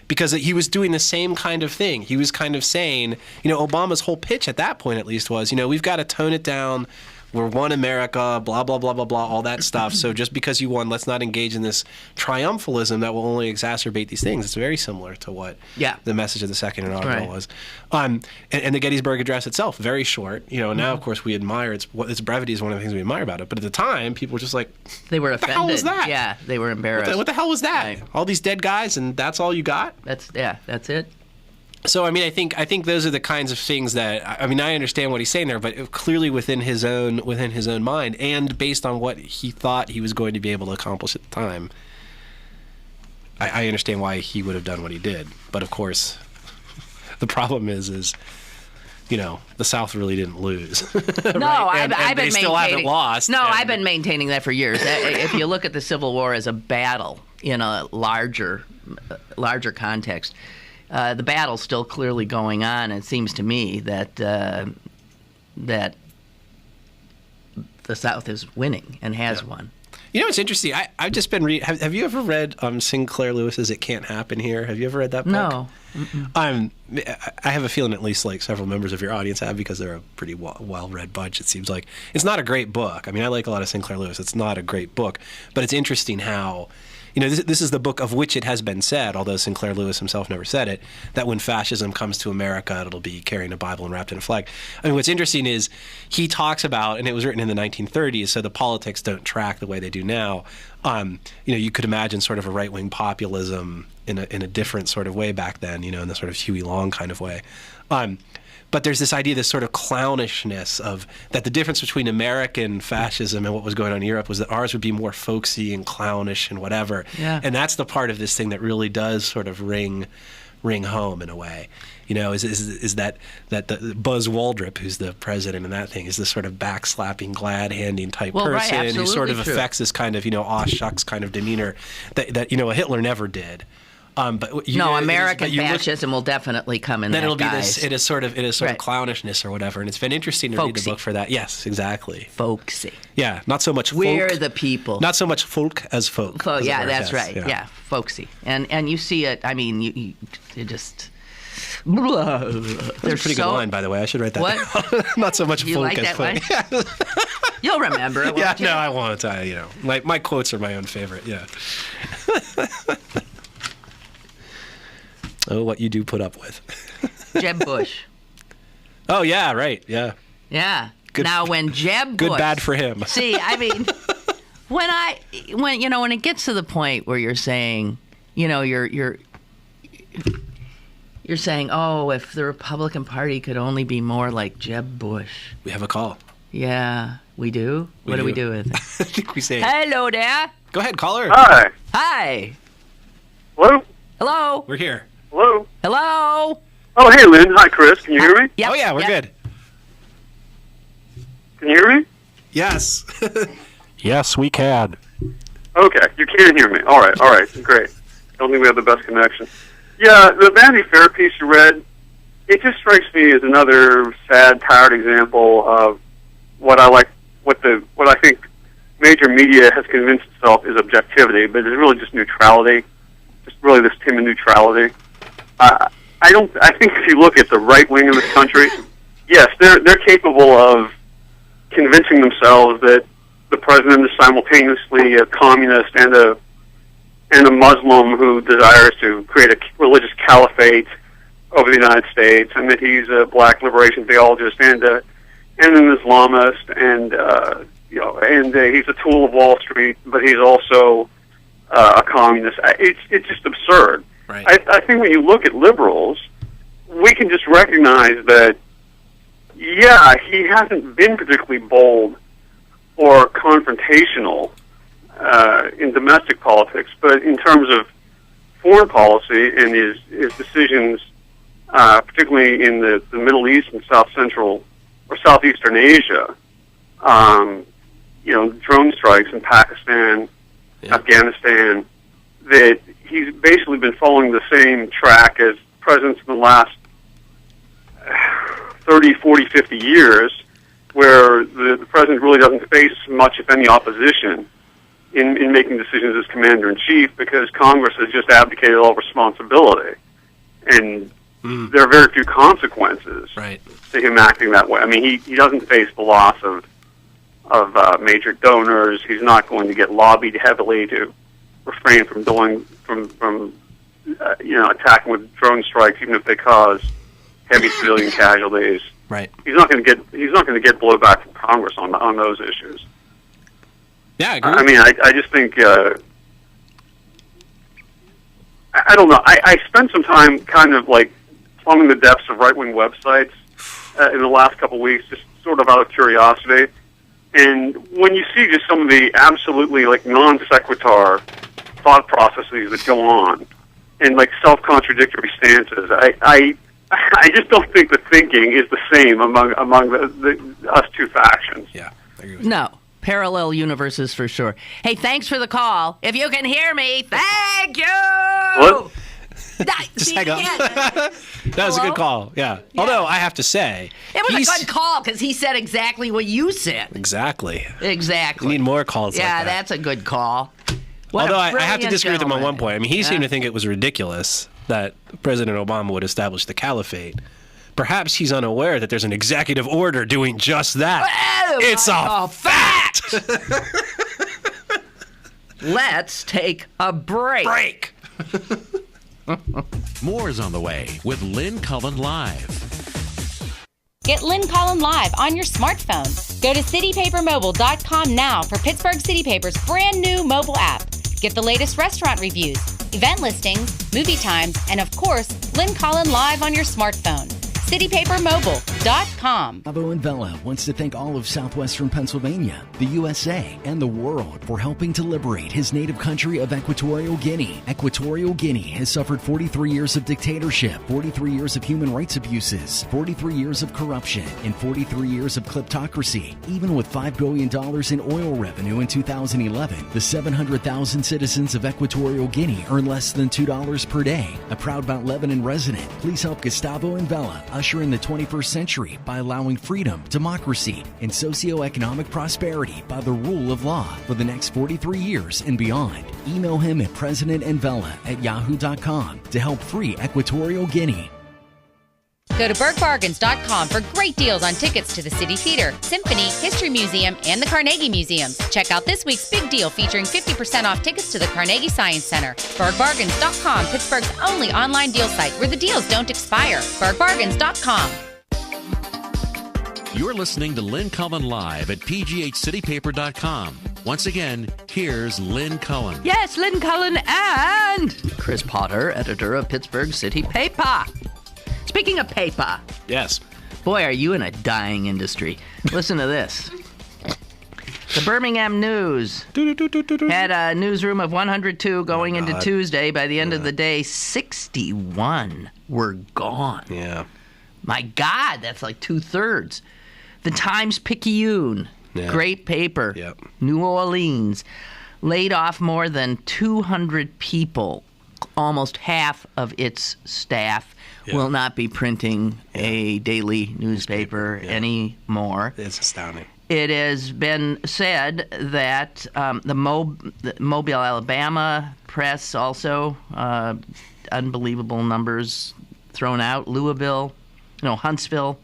Because he was doing the same kind of thing. He was kind of saying, Obama's whole pitch at that point at least was, we've got to tone it down. We're one America, blah, blah, blah, blah, blah, all that stuff. So just because you won, let's not engage in this triumphalism that will only exacerbate these things. It's very similar to what the message of the second inaugural was. And the Gettysburg Address itself, very short. Now, of course, we admire its brevity is one of the things we admire about it. But at the time, people were just like, they were offended. What the hell was that? Yeah, they were embarrassed. What the hell was that? Right. All these dead guys, and that's all you got? That's it. So, I mean, I think those are the kinds of things that, I understand what he's saying there, but clearly within his own mind and based on what he thought he was going to be able to accomplish at the time, I understand why he would have done what he did. But of course, the problem is the South really didn't lose. No, right? I've been they still haven't lost. No, I've been maintaining that for years. If you look at the Civil War as a battle in a larger context, the battle's still clearly going on. It seems to me that that the South is winning and has won. It's interesting. I've just been reading. Have you ever read Sinclair Lewis's "It Can't Happen Here"? Have you ever read that book? No. I have a feeling at least like several members of your audience have, because they're a pretty well-read bunch. It seems like it's not a great book. I mean, I like a lot of Sinclair Lewis. It's not a great book, but it's interesting how. This is the book of which it has been said, although Sinclair Lewis himself never said it, that when fascism comes to America, it'll be carrying a Bible and wrapped in a flag. I mean, what's interesting is he talks about, and it was written in the 1930s, so the politics don't track the way they do now. You could imagine sort of a right-wing populism in a different sort of way back then, in the sort of Huey Long kind of way. But there's this idea, this sort of clownishness of that the difference between American fascism and what was going on in Europe was that ours would be more folksy and clownish and whatever. Yeah. And that's the part of this thing that really does sort of ring home in a way. Is that the Buzz Waldrop, who's the president in that thing, is this sort of backslapping, glad-handing type person who sort of affects this kind of, aw shucks kind of demeanor that a Hitler never did. American fascism will definitely come in. Then it'll be guise. It is sort of clownishness or whatever, and it's been interesting to read the book for that. Yes, exactly. Folksy. Yeah, not so much folk. We're the people. Not so much folk as folk. Yeah, that's right. Yeah, folksy, and you see it. I mean, you just. That's a pretty good line, by the way. I should write that down. Not so much folk as folk. You'll remember it. Yeah, no, I won't. My quotes are my own favorite. Yeah. Oh, what you do put up with. Jeb Bush. Oh, yeah, right. Yeah. Yeah. Now, when Jeb Bush. Good, bad for him. See, I mean, when it gets to the point where you're saying, you're saying, oh, if the Republican Party could only be more like Jeb Bush. We have a call. Yeah, we do? What do we do with it? I think we say. Hello there. Go ahead, caller. Hi. Hi. Hello? Hello. We're here. Hello? Hello. Oh, hey, Lynn. Hi, Chris. Can you hear me? Yep. Oh, yeah, we're good. Can you hear me? Yes. Yes, we can. Okay, you can hear me. All right, great. Don't think we have the best connection. Yeah, the Vanity Fair piece you read, it just strikes me as another sad, tired example of what I think major media has convinced itself is objectivity, but it's really just neutrality. Just really this timid neutrality. I think if you look at the right wing of this country, yes, they're capable of convincing themselves that the president is simultaneously a communist and a Muslim who desires to create a religious caliphate over the United States, and that he's a black liberation theologist and an Islamist, and he's a tool of Wall Street, but he's also a communist. It's just absurd. Right. I think when you look at liberals, we can just recognize that, yeah, he hasn't been particularly bold or confrontational in domestic politics, but in terms of foreign policy and his decisions, particularly in the Middle East and South Central or Southeastern Asia, drone strikes in Pakistan, Afghanistan, that he's basically been following the same track as presidents in the last 30, 40, 50 years, where the president really doesn't face much, if any, opposition in making decisions as commander-in-chief, because Congress has just abdicated all responsibility. And there are very few consequences to him acting that way. I mean, he doesn't face the loss of major donors. He's not going to get lobbied heavily to refrain from attacking with drone strikes, even if they cause heavy civilian casualties. Right. He's not going to get blowback from Congress on those issues. Yeah, I agree. I mean, I just think I don't know. I spent some time kind of like plumbing the depths of right-wing websites in the last couple of weeks, just sort of out of curiosity. And when you see just some of the absolutely like non sequitur thought processes that go on, and like self-contradictory stances, I just don't think the thinking is the same among us two factions. Yeah, I agree with No. Parallel universes for sure. Hey, thanks for the call. If you can hear me, thank you! What? Just hang up. That was a good call, yeah. Although, I have to say... It was a good call, because he said exactly what you said. Exactly. We need more calls like that. Yeah, that's a good call. Although, I have to disagree with him on one point. I mean, he seemed to think it was ridiculous that President Obama would establish the caliphate. Perhaps he's unaware that there's an executive order doing just that. Oh, it's a fact! Let's take a break. More is on the way with Lynn Cullen Live. Get Lynn Cullen Live on your smartphone. Go to citypapermobile.com now for Pittsburgh City Paper's brand new mobile app. Get the latest restaurant reviews, event listings, movie times, and of course, Lynn Cullen Live on your smartphone. citypapermobile.com. Gustavo and Vella wants to thank all of southwestern Pennsylvania, the USA, and the world for helping to liberate his native country of Equatorial Guinea. Equatorial Guinea has suffered 43 years of dictatorship, 43 years of human rights abuses, 43 years of corruption, and 43 years of kleptocracy. Even with $5 billion in oil revenue in 2011, the 700,000 citizens of Equatorial Guinea earn less than $2 per day. A proud Mount Lebanon resident, please help Gustavo and Vella usher in the 21st century by allowing freedom, democracy, and socioeconomic prosperity by the rule of law for the next 43 years and beyond. Email him at presidentandvella@yahoo.com to help free Equatorial Guinea. Go to bergbargains.com for great deals on tickets to the City Theater, Symphony, History Museum, and the Carnegie Museums. Check out this week's big deal featuring 50% off tickets to the Carnegie Science Center. bergbargains.com, Pittsburgh's only online deal site where the deals don't expire. bergbargains.com. You're listening to Lynn Cullen Live at pghcitypaper.com. Once again, here's Lynn Cullen. Yes, Lynn Cullen and Chris Potter, editor of Pittsburgh City Paper. Speaking of paper. Yes. Boy, are you in a dying industry. Listen to this. The Birmingham News had a newsroom of 102 going into Tuesday. By the end of the day, 61 were gone. Yeah. My God, that's like 2/3. The Times-Picayune, great paper, New Orleans, laid off more than 200 people. Almost half of its staff will not be printing a daily newspaper anymore. It's astounding. It has been said that the Mobile, Alabama press also, unbelievable numbers thrown out. Louisville, Huntsville,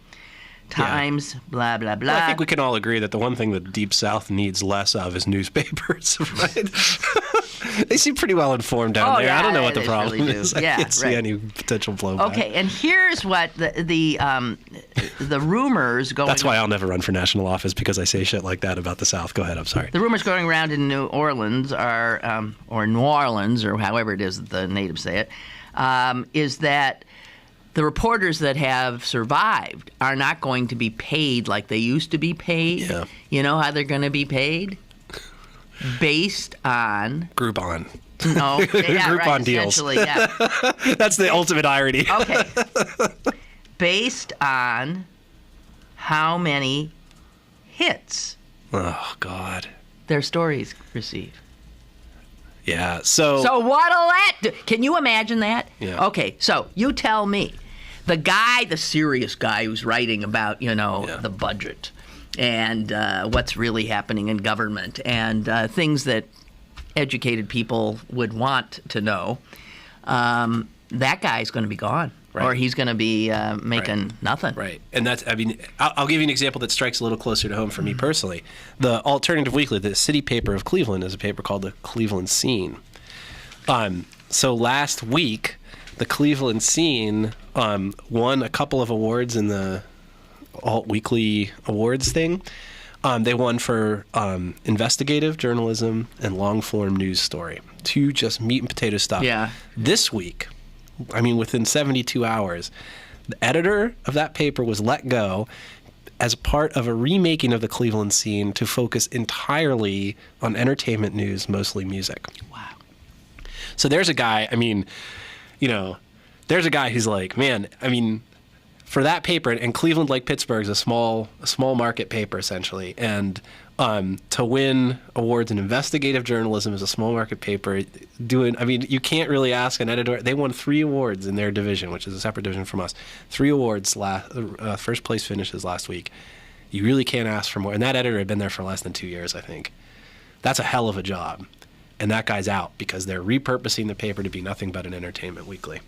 Times, blah, blah, blah. Well, I think we can all agree that the one thing the Deep South needs less of is newspapers, right? They seem pretty well informed down there. I don't know what the problem is. I can't see any potential blowback. Okay, and here's what the rumors going... That's why I'll never run for national office, because I say shit like that about the South. Go ahead, I'm sorry. The rumors going around in New Orleans are, or New Orleans, or however it is that the natives say it, is that the reporters that have survived are not going to be paid like they used to be paid. Yeah. You know how they're going to be paid? Based on Groupon. No, yeah, Groupon right, deals. essentially, yeah. That's the ultimate irony. Okay. Based on how many hits Oh, God. their stories receive. Yeah, so what'll that do? Can you imagine that? Yeah. Okay, so you tell me. The serious guy who's writing about, the budget and what's really happening in government and things that educated people would want to know, that guy's going to be gone. Right. Or he's going to be making nothing. Right. And I'll give you an example that strikes a little closer to home for me personally. The Alternative Weekly, the city paper of Cleveland, is a paper called the Cleveland Scene. So last week, the Cleveland Scene won a couple of awards in the Alt Weekly Awards thing. They won for investigative journalism and long-form news story. 2 just meat and potato stuff. Yeah. This week, within 72 hours, the editor of that paper was let go as part of a remaking of the Cleveland Scene to focus entirely on entertainment news, mostly music. Wow. So there's a guy, there's a guy who's like, man, for that paper, and Cleveland, like Pittsburgh, is a small market paper, essentially, and to win awards in investigative journalism as a small market paper, you can't really ask an editor. They won 3 awards in their division, which is a separate division from us. 3 awards, first place finishes last week. You really can't ask for more. And that editor had been there for less than 2 years, I think. That's a hell of a job. And that guy's out because they're repurposing the paper to be nothing but an entertainment weekly.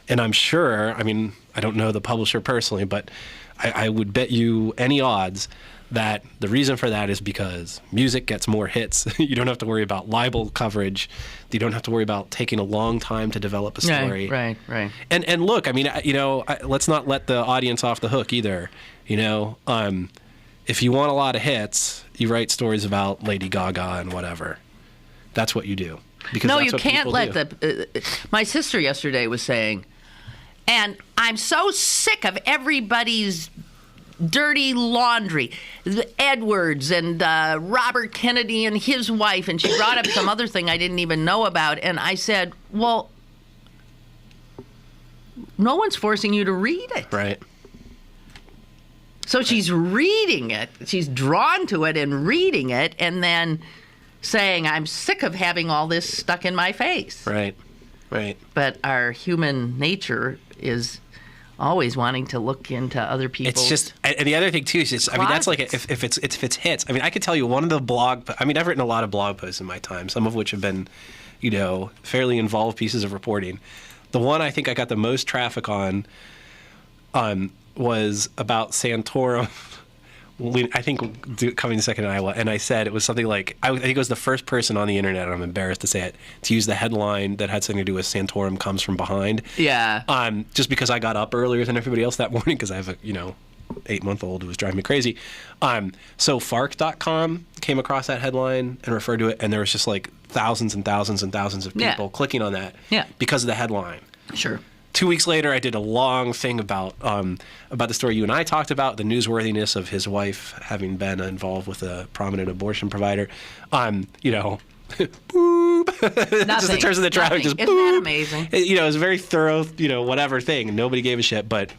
And I'm sure, I don't know the publisher personally, but I would bet you any odds that the reason for that is because music gets more hits. You don't have to worry about libel coverage. You don't have to worry about taking a long time to develop a story. Right. And look, let's not let the audience off the hook either. If you want a lot of hits, you write stories about Lady Gaga and whatever. That's what you do. Because no, that's you what can't people let my sister yesterday was saying, and I'm so sick of everybody's dirty laundry. Edwards and Robert Kennedy and his wife, and she brought up some other thing I didn't even know about, and I said, well, no one's forcing you to read it. Right. So she's reading it. She's drawn to it and reading it, and then saying, I'm sick of having all this stuck in my face. Right. But our human nature is always wanting to look into other people's. It's just, and the other thing too is, that's like if it's hits. I can tell you one of the I've written a lot of blog posts in my time, some of which have been, fairly involved pieces of reporting. The one I think I got the most traffic on, was about Santorum. I think coming second in Iowa, and I said it was something like, I think it was the first person on the internet, and I'm embarrassed to say it, to use the headline that had something to do with Santorum comes from behind. Yeah. Just because I got up earlier than everybody else that morning, because I have a 8-month-old who was driving me crazy. So Fark.com came across that headline and referred to it, and there was just like thousands and thousands and thousands of people clicking on that because of the headline. Sure. 2 weeks later, I did a long thing about the story you and I talked about, the newsworthiness of his wife having been involved with a prominent abortion provider. Boop. Just in terms of the traffic, just Isn't boop. that amazing? It was a very thorough, whatever thing, and nobody gave a shit. But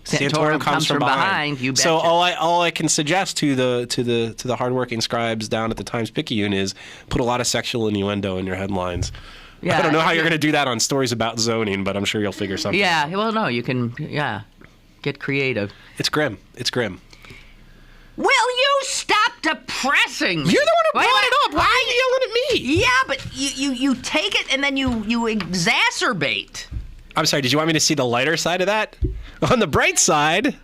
Santorum comes from behind. You betcha. So all I can suggest to the hardworking scribes down at the Times-Picayune is put a lot of sexual innuendo in your headlines. Yeah, I don't know how you're going to do that on stories about zoning, but I'm sure you'll figure something out. Yeah, well, no, you can, get creative. It's grim. Will you stop depressing me? You're the one who brought it up. Why are you yelling at me? Yeah, but you take it and then you exacerbate. I'm sorry, did you want me to see the lighter side of that? On the bright side,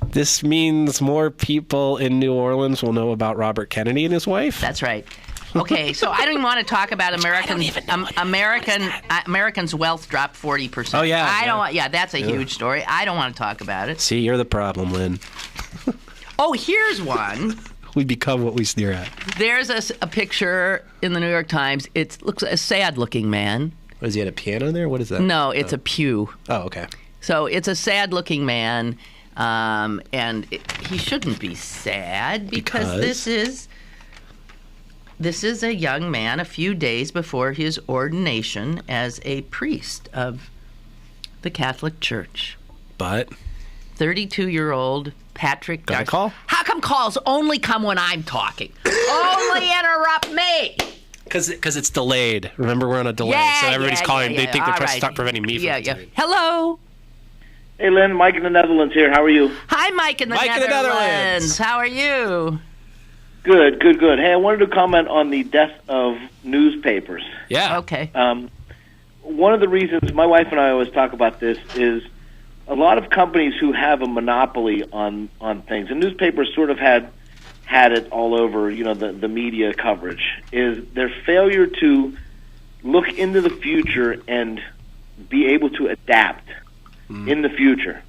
this means more people in New Orleans will know about Robert Kennedy and his wife. That's right. Okay, so I don't even want to talk about Americans' wealth dropped 40%. Oh yeah, that's a huge story. I don't want to talk about it. See, you're the problem, Lynn. Oh, here's one. We become what we sneer at. There's a picture in the New York Times. It looks a sad-looking man Was he at a piano there? What is that? No, it's a pew. Oh, okay. So it's a sad-looking man, and he shouldn't be sad because this is a young man a few days before his ordination as a priest of the Catholic Church. But 32-year-old Patrick Got a call? How come calls only come when I'm talking? Only interrupt me. Because it's delayed. Remember, we're on a delay, so everybody's calling. They think they're trying to stop preventing me from doing. Hello. Hey, Lynn. Mike in the Netherlands here. How are you? Hi, Mike in the Netherlands. How are you? Good. Hey, I wanted to comment on the death of newspapers. Yeah. Okay. One of the reasons my wife and I always talk about this is a lot of companies who have a monopoly on things, and newspapers sort of had it all over, the media coverage, is their failure to look into the future and be able to adapt in the future.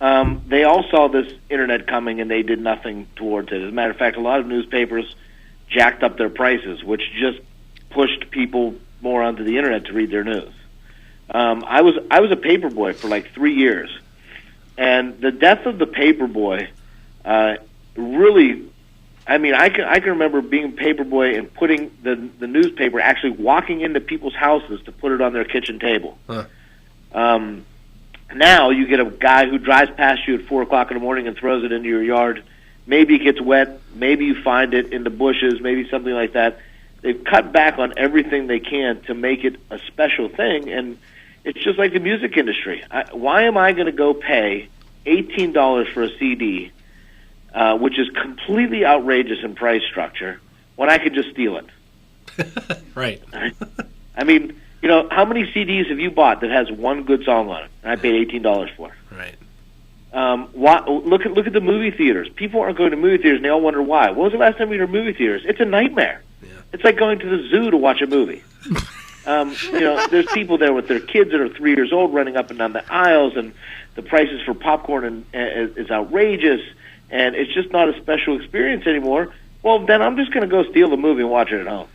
They all saw this internet coming and they did nothing towards it. As a matter of fact, a lot of newspapers jacked up their prices, which just pushed people more onto the internet to read their news. I was a paper boy for like 3 years, and the death of the paper boy really, I mean, I can remember being a paper boy and putting the newspaper, actually walking into people's houses to put it on their kitchen table. Now you get a guy who drives past you at 4 o'clock in the morning and throws it into your yard. Maybe it gets wet. Maybe you find it in the bushes. Maybe something like that. They've cut back on everything they can to make it a special thing, and it's just like the music industry. Why am I going to go pay $18 for a CD, which is completely outrageous in price structure, when I could just steal it? Right. I mean, how many CDs have you bought that has one good song on it, and I paid $18 for? Right. Look at the movie theaters. People aren't going to movie theaters, and they all wonder why. When was the last time we were in movie theaters? It's a nightmare. Yeah. It's like going to the zoo to watch a movie. There's people there with their kids that are 3 years old running up and down the aisles, and the prices for popcorn is outrageous, and it's just not a special experience anymore. Well, then I'm just going to go steal the movie and watch it at home.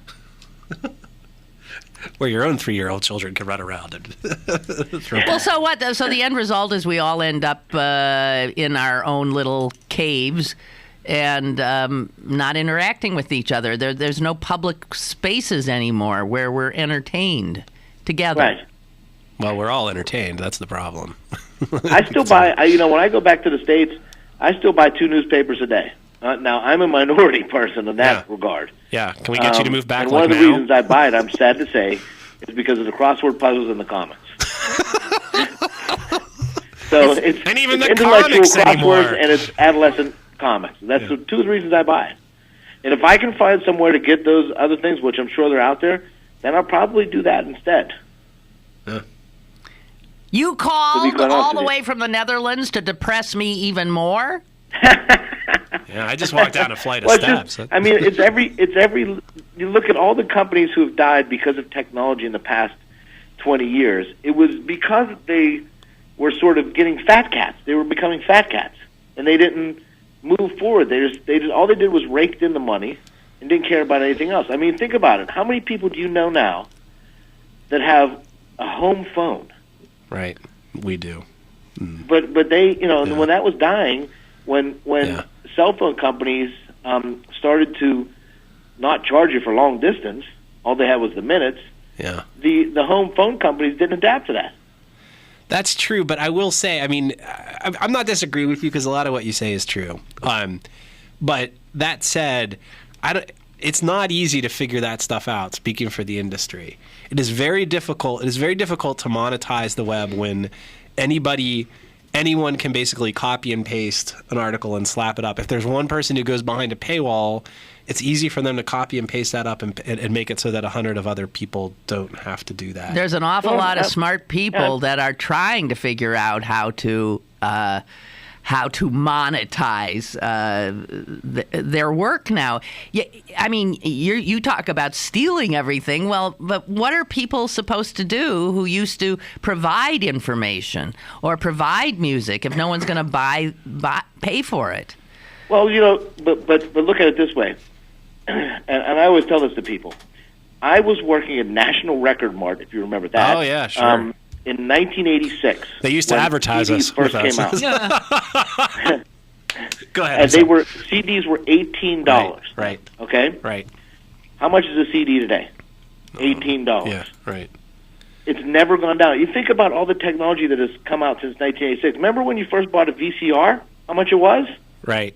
Where your own 3-year-old children can run around and Well, so what? So the end result is we all end up in our own little caves and not interacting with each other. There's no public spaces anymore where we're entertained together. Right. Well, we're all entertained. That's the problem. I still buy, when I go back to the States, I still buy 2 newspapers a day. Now, I'm a minority person in that regard. Yeah. Can we get you to move back and one of the reasons I buy it, I'm sad to say, is because of the crossword puzzles and the comics. So it's even the intellectual comics anymore. crosswords and it's adolescent comics. That's 2 of the reasons I buy it. And if I can find somewhere to get those other things, which I'm sure they're out there, then I'll probably do that instead. You called all the way from the Netherlands to depress me even more? Yeah, I just walked down a flight of steps. It's every. You look at all the companies who have died because of technology in the past 20 years. It was because they were sort of getting fat cats. They were becoming fat cats, and they didn't move forward. All they did was raked in the money and didn't care about anything else. I mean, think about it. How many people do you know now that have a home phone? Right, we do. But they, when that was dying, when cell phone companies started to not charge you for long distance, all they had was the minutes. Yeah. The home phone companies didn't adapt to that. That's true, but I will say, I'm not disagreeing with you because a lot of what you say is true. But that said, it's not easy to figure that stuff out, speaking for the industry. It is very difficult. It is very difficult to monetize the web when anyone can basically copy and paste an article and slap it up. If there's one person who goes behind a paywall, it's easy for them to copy and paste that up and make it so that 100 of other people don't have to do that. There's an awful lot of smart people that are trying to figure out how to monetize their work now. You talk about stealing everything. Well, but what are people supposed to do who used to provide information or provide music if no one's going to pay for it? Well, but look at it this way, and I always tell this to people. I was working at National Record Mart, if you remember that. Oh, yeah, sure. In 1986. They used to advertise CDs us first with came us. out. Go ahead. And CDs were $18. Right. Okay? Right. How much is a CD today? $18. Yeah, right. It's never gone down. You think about all the technology that has come out since 1986. Remember when you first bought a VCR? How much it was? Right.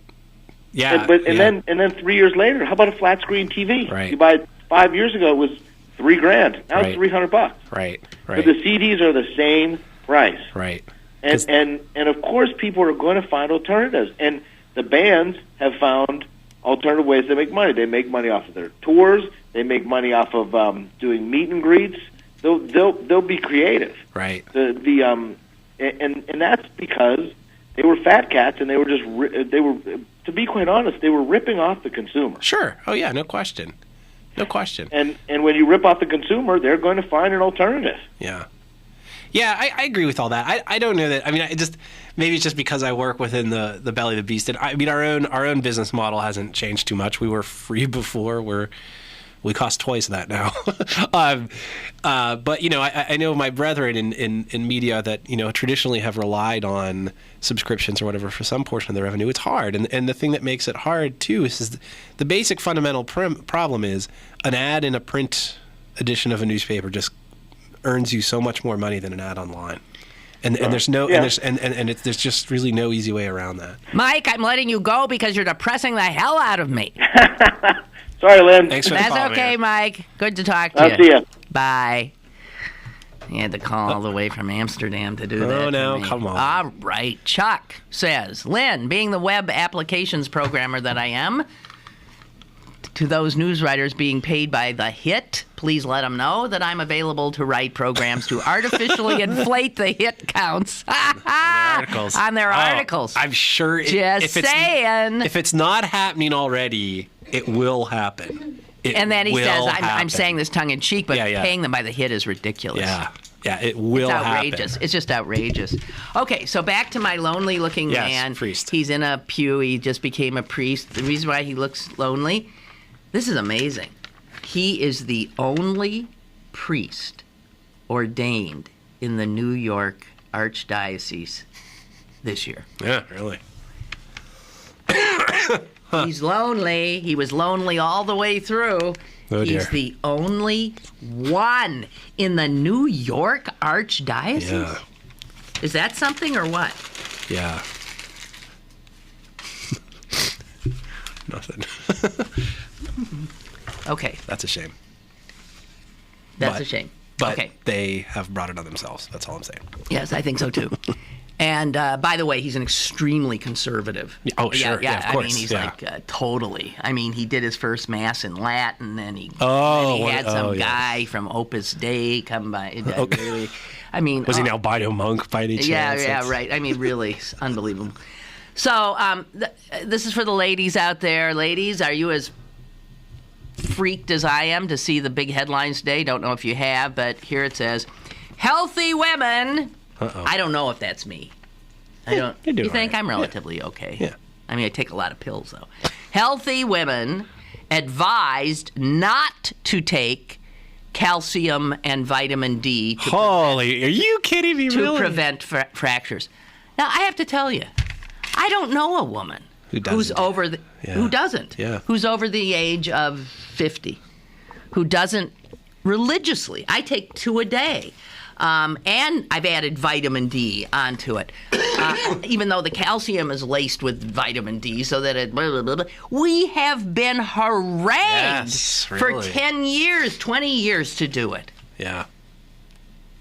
Yeah. And then 3 years later, how about a flat screen TV? Right. You buy it 5 years ago, it was $3,000. Now Right. it's $300. Right. But the CDs are the same price. Right. And of course, people are going to find alternatives. And the bands have found alternative ways to make money. They make money off of their tours. They make money off of doing meet and greets. They'll be creative. Right. And that's because they were fat cats, and they were to be quite honest, they were ripping off the consumer. Sure. Oh yeah, no question. No question. And when you rip off the consumer, they're going to find an alternative. Yeah. Yeah, I agree with all that. I don't know that. I mean, maybe it's just because I work within the belly of the beast. And I mean, our own business model hasn't changed too much. We were free before. We cost twice that now. But I know my brethren in media that traditionally have relied on subscriptions or whatever for some portion of their revenue. It's hard, and the thing that makes it hard too is the basic fundamental problem is an ad in a print edition of a newspaper just earns you so much more money than an ad online. And there's no there's just really no easy way around that. Mike, I'm letting you go because you're depressing the hell out of me. Sorry, Lynn. Thanks for the call, That's okay, man. Mike. Good to talk to you. I'll see you. Bye. You had to call all the way from Amsterdam to do that. Oh, no, for me. come on. All right. Chuck says, Lynn, being the web applications programmer that I am, to those news writers being paid by the hit, please let them know that I'm available to write programs to artificially inflate the hit counts on their articles. I'm sure saying. If it's not happening already, it will happen. And then he says, I'm saying this tongue in cheek, but paying them by the hit is ridiculous. Yeah, it will happen. It's outrageous. It's just outrageous. Okay, so back to my lonely-looking man. Priest. He's in a pew. He just became a priest. The reason why he looks lonely, this is amazing. He is the only priest ordained in the New York Archdiocese this year. Yeah, really. He's lonely. He was lonely all the way through. Oh, dear. He's the only one in the New York Archdiocese. Yeah. Is that something or what? Yeah. Nothing. Okay. That's a shame. That's a shame. But okay. They have brought it on themselves. That's all I'm saying. Yes, I think so too. And by the way, he's an extremely conservative. Oh, sure. Yeah, of course. I mean, he's like totally. I mean, he did his first mass in Latin, then he had some guy from Opus Dei come by. Really, I mean, was he an albino monk by any chance? Yeah, right. I mean, really unbelievable. So this is for the ladies out there. Ladies, are you as freaked as I am to see the big headlines today? Don't know if you have, but here it says, "Healthy women." Uh-oh. I don't know if that's me. I don't. You think I'm relatively okay? Yeah. I mean, I take a lot of pills though. Healthy women advised not to take calcium and vitamin D. Are you kidding me? To prevent fractures. Now I have to tell you, I don't know a woman who's over who doesn't. Yeah. Who's over the age of 50, who doesn't religiously. I take 2 a day. And I've added vitamin D onto it, even though the calcium is laced with vitamin D, so that it blah, blah, blah, blah. We have been harangued for 10 years, 20 years to do it. Yeah.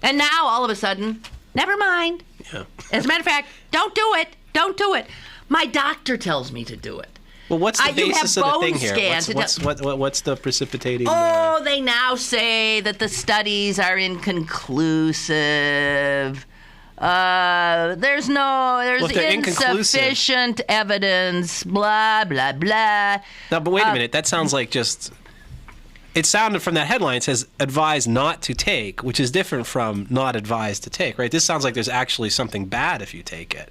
And now, all of a sudden, never mind. Yeah. As a matter of fact, don't do it. Don't do it. My doctor tells me to do it. Well, what's the basis of the thing here? Scans. What's the precipitating? They now say that the studies are inconclusive. There's insufficient evidence. Blah blah blah. Now, but wait a minute. That sounds like just. It sounded from that headline, it says advised not to take, which is different from not advised to take, right? This sounds like there's actually something bad if you take it.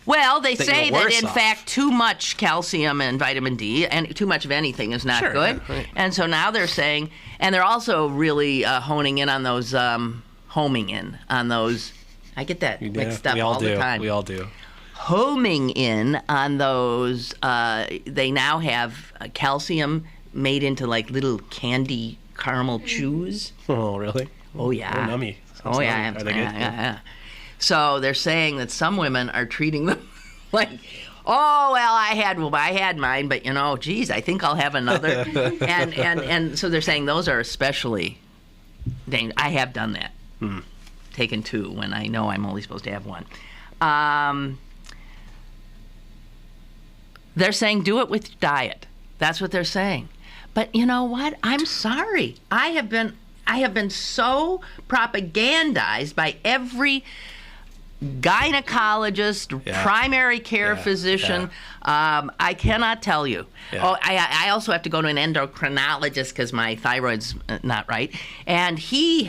Well, they that say you're that, worse in off. fact, too much calcium and vitamin D and too much of anything is not good. Yeah, right. And so now they're saying, and they're also really homing in on those, homing in on those. I get that mixed up all the time. We all do. Homing in on those. They now have calcium made into like little candy caramel chews. Oh, really? Oh, yeah. Oh, nummy. Oh, yeah. Are they good? Yeah. So they're saying that some women are treating them like, oh, well, I had mine, but, geez, I think I'll have another. and so they're saying those are especially dangerous. I have done that. Taken 2 when I know I'm only supposed to have 1. They're saying do it with diet. That's what they're saying. But you know what? I'm sorry. I have been so propagandized by every gynecologist, primary care physician. I cannot tell you. Oh, I also have to go to an endocrinologist because my thyroid's not right. And he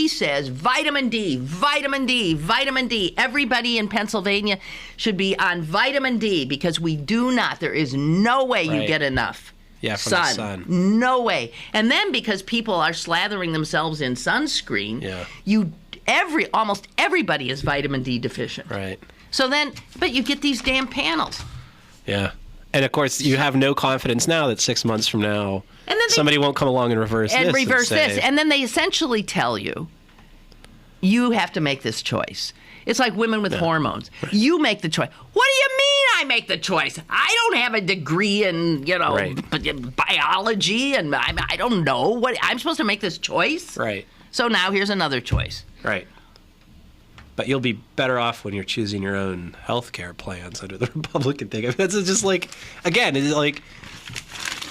says vitamin D, vitamin D, vitamin D. Everybody in Pennsylvania should be on vitamin D because there is no way you get enough. Yeah, from the sun. No way. And then because people are slathering themselves in sunscreen, almost everybody is vitamin D deficient. Right. So then, but you get these damn panels. Yeah. And of course, you have no confidence now that 6 months from now, somebody won't come along and reverse this. And then they essentially tell you, you have to make this choice. It's like women with hormones. Right. You make the choice. What do you mean I make the choice? I don't have a degree in, biology, and I don't know. What I'm supposed to make this choice? Right. So now here's another choice. Right. But you'll be better off when you're choosing your own health care plans under the Republican thing. I mean, it's just like, again, it's like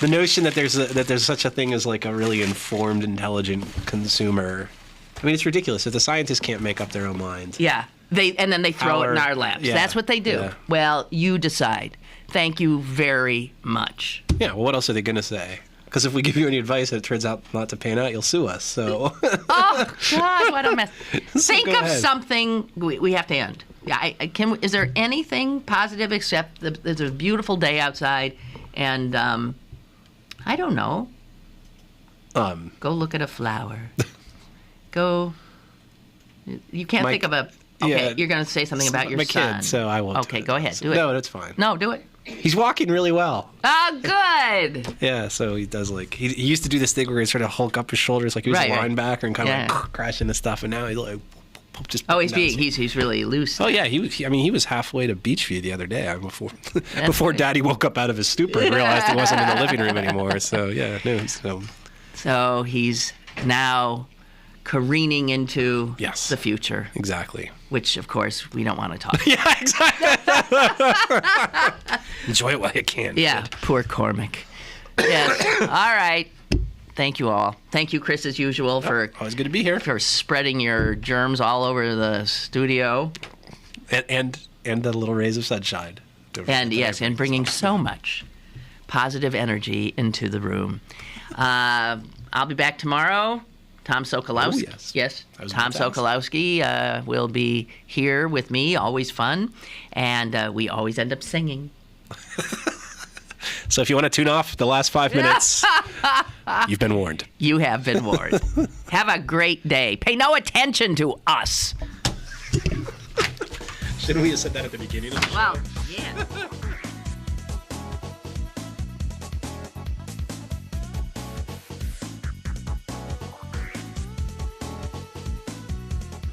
the notion that there's such a thing as like a really informed, intelligent consumer. I mean, it's ridiculous. If the scientists can't make up their own minds. Yeah. And then they throw it in our laps. Yeah, that's what they do. Yeah. Well, you decide. Thank you very much. Yeah, well, what else are they going to say? Because if we give you any advice and it turns out not to pan out, you'll sue us. So. Oh, God, what a mess. Think of ahead. Something we have to end. Yeah, is there anything positive except there's a beautiful day outside and, I don't know. Go look at a flower. Go. You can't think of a. Okay, you're going to say something about your my son. kid, so I won't. Okay, go ahead. Do it. No, that's fine. No, do it. He's walking really well. Oh, good. Yeah, so he does he used to do this thing where he sort of hulk up his shoulders like he was a linebacker and kind of crash into stuff, and now he's like just. Oh, he's really loose. Oh yeah, he was halfway to Beachview the other day before Daddy woke up out of his stupor and realized he wasn't in the living room anymore. So yeah, no. So he's now careening into the future. Exactly. Which, of course, we don't want to talk about. Yeah, exactly. Enjoy it while you can. Yeah, poor Cormac. Yes. All right. Thank you all. Thank you, Chris, as usual, for always good to be here. For spreading your germs all over the studio. And the little rays of sunshine. And bringing so much positive energy into the room. I'll be back tomorrow. Tom Sokolowski. Oh, yes. Tom Sokolowski will be here with me. Always fun. And we always end up singing. So if you want to tune off the last 5 minutes, you've been warned. You have been warned. Have a great day. Pay no attention to us. Shouldn't we have said that at the beginning of the show? Well, yeah.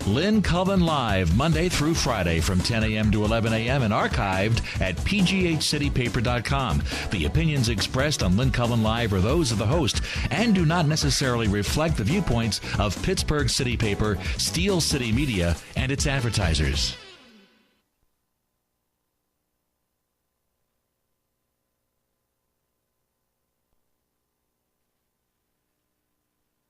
Lynn Cullen Live, Monday through Friday from 10 a.m. to 11 a.m. and archived at pghcitypaper.com. The opinions expressed on Lynn Cullen Live are those of the host and do not necessarily reflect the viewpoints of Pittsburgh City Paper, Steel City Media, and its advertisers.